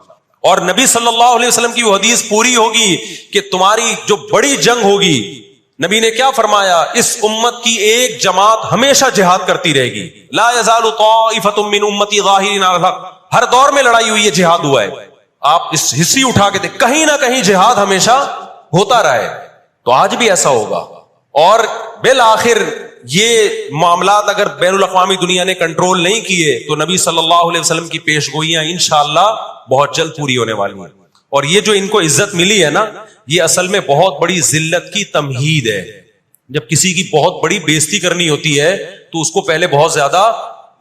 اور نبی صلی اللہ علیہ وسلم کی وہ حدیث پوری ہوگی کہ تمہاری جو بڑی جنگ ہوگی، نبی نے کیا فرمایا؟ اس امت کی ایک جماعت ہمیشہ جہاد کرتی رہے گی. لا یزال طائفۃ من امتی ظاہرین علی الحق، ہر دور میں لڑائی ہوئی ہے، جہاد ہوا ہے. آپ اس ہسٹری اٹھا کے دیکھ، کہیں نہ کہیں جہاد ہمیشہ ہوتا رہا ہے. تو آج بھی ایسا ہوگا. اور بالآخر یہ معاملات اگر بین الاقوامی دنیا نے کنٹرول نہیں کیے تو نبی صلی اللہ علیہ وسلم کی پیش گوئیاں انشاءاللہ بہت جلد پوری ہونے والی ہیں. اور یہ جو ان کو عزت ملی ہے نا، یہ اصل میں بہت بڑی ذلت کی تمہید ہے. جب کسی کی بہت بڑی بےزتی کرنی ہوتی ہے تو اس کو پہلے بہت زیادہ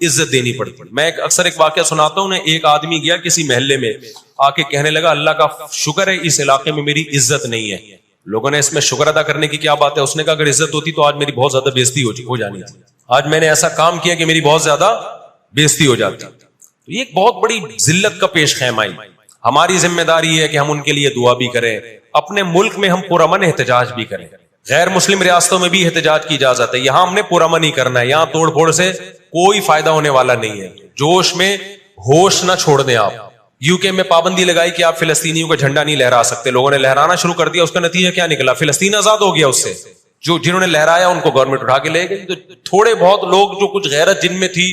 عزت دینی پڑتی ہے. میں اکثر ایک واقعہ سناتا ہوں. ایک آدمی گیا کسی محلے میں، آ کے کہنے لگا اللہ کا شکر ہے اس علاقے میں میری عزت نہیں ہے. لوگوں نے اس میں شکر ادا کرنے کی کیا بات ہے؟ اس نے کہا اگر عزت ہوتی تو آج میری بہت زیادہ بےزتی ہو جانی تھی. آج میں نے ایسا کام کیا کہ میری بہت زیادہ بےزتی ہو جاتی. تو یہ ایک بہت بڑی ذلت کا پیش خیمہ. ہماری ذمہ داری ہے کہ ہم ان کے لیے دعا بھی کریں، اپنے ملک میں ہم پرامن احتجاج بھی کریں. غیر مسلم ریاستوں میں بھی احتجاج کی اجازت ہے، یہاں ہم نے پرامن ہی کرنا ہے. یہاں توڑ پھوڑ سے کوئی فائدہ ہونے والا نہیں ہے. جوش میں ہوش نہ چھوڑ دیں. آپ یو کے میں پابندی لگائی کہ آپ فلسطینیوں کا جھنڈا نہیں لہرا سکتے، لوگوں نے لہرانا شروع کر دیا. اس کا نتیجہ کیا نکلا؟ فلسطین آزاد ہو گیا. اس سے جنہوں نے لہرایا ان کو گورنمنٹ اٹھا کے لے گئی. تو تھوڑے بہت لوگ جو کچھ غیرت جن میں تھی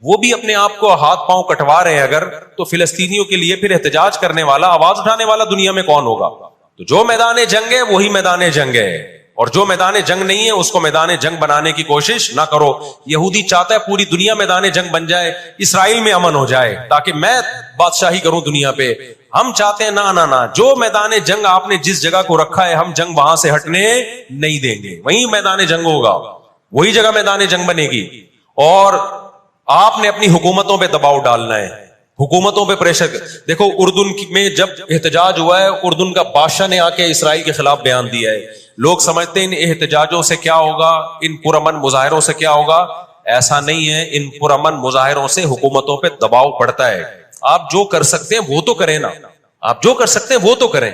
وہ بھی اپنے آپ کو ہاتھ پاؤں کٹوا رہے ہیں اگر، تو فلسطینیوں کے لیے پھر احتجاج کرنے والا، آواز اٹھانے والا دنیا میں کون ہوگا؟ تو جو میدان جنگ ہے وہی میدان جنگ ہے، اور جو میدان جنگ نہیں ہے اس کو میدان جنگ بنانے کی کوشش نہ کرو. یہودی چاہتا ہے پوری دنیا میدان جنگ بن جائے، اسرائیل میں امن ہو جائے تاکہ میں بادشاہی کروں دنیا پہ. ہم چاہتے ہیں نہ، جو میدان جنگ آپ نے جس جگہ کو رکھا ہے ہم جنگ وہاں سے ہٹنے نہیں دیں گے. وہیں میدان جنگ ہوگا، وہی جگہ میدان جنگ بنے گی. اور آپ نے اپنی حکومتوں پہ دباؤ ڈالنا ہے، حکومتوں پہ پریشر. دیکھو اردن میں جب احتجاج ہوا ہے، اردن کا بادشاہ نے آ کے اسرائیل کے خلاف بیان دیا ہے. لوگ سمجھتے ہیں ان احتجاجوں سے کیا ہوگا، ان پرامن مظاہروں سے کیا ہوگا. ایسا نہیں ہے. ان پرامن مظاہروں سے حکومتوں پہ دباؤ پڑتا ہے. آپ جو کر سکتے ہیں وہ تو کریں نا، آپ جو کر سکتے ہیں وہ تو کریں.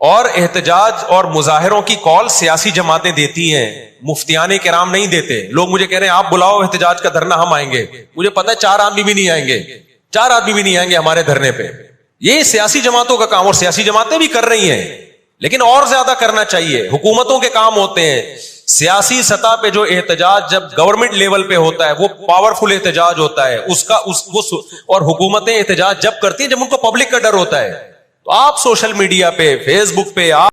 اور احتجاج اور مظاہروں کی کال سیاسی جماعتیں دیتی ہیں، مفتیان کرام نہیں دیتے. لوگ مجھے کہہ رہے ہیں آپ بلاؤ احتجاج کا دھرنا، ہم آئیں گے. مجھے پتا ہے 4 آدمی بھی نہیں آئیں گے، 4 آدمی بھی نہیں آئیں گے ہمارے دھرنے پہ. یہ سیاسی جماعتوں کا کام، اور سیاسی جماعتیں بھی کر رہی ہیں، لیکن اور زیادہ کرنا چاہیے. حکومتوں کے کام ہوتے ہیں. سیاسی سطح پہ جو احتجاج جب گورنمنٹ لیول پہ ہوتا ہے وہ پاورفل احتجاج ہوتا ہے اور حکومتیں احتجاج جب کرتی ہیں جب ان کو پبلک کا ڈر ہوتا ہے. تو آپ سوشل میڈیا پہ، فیس بک پہ آپ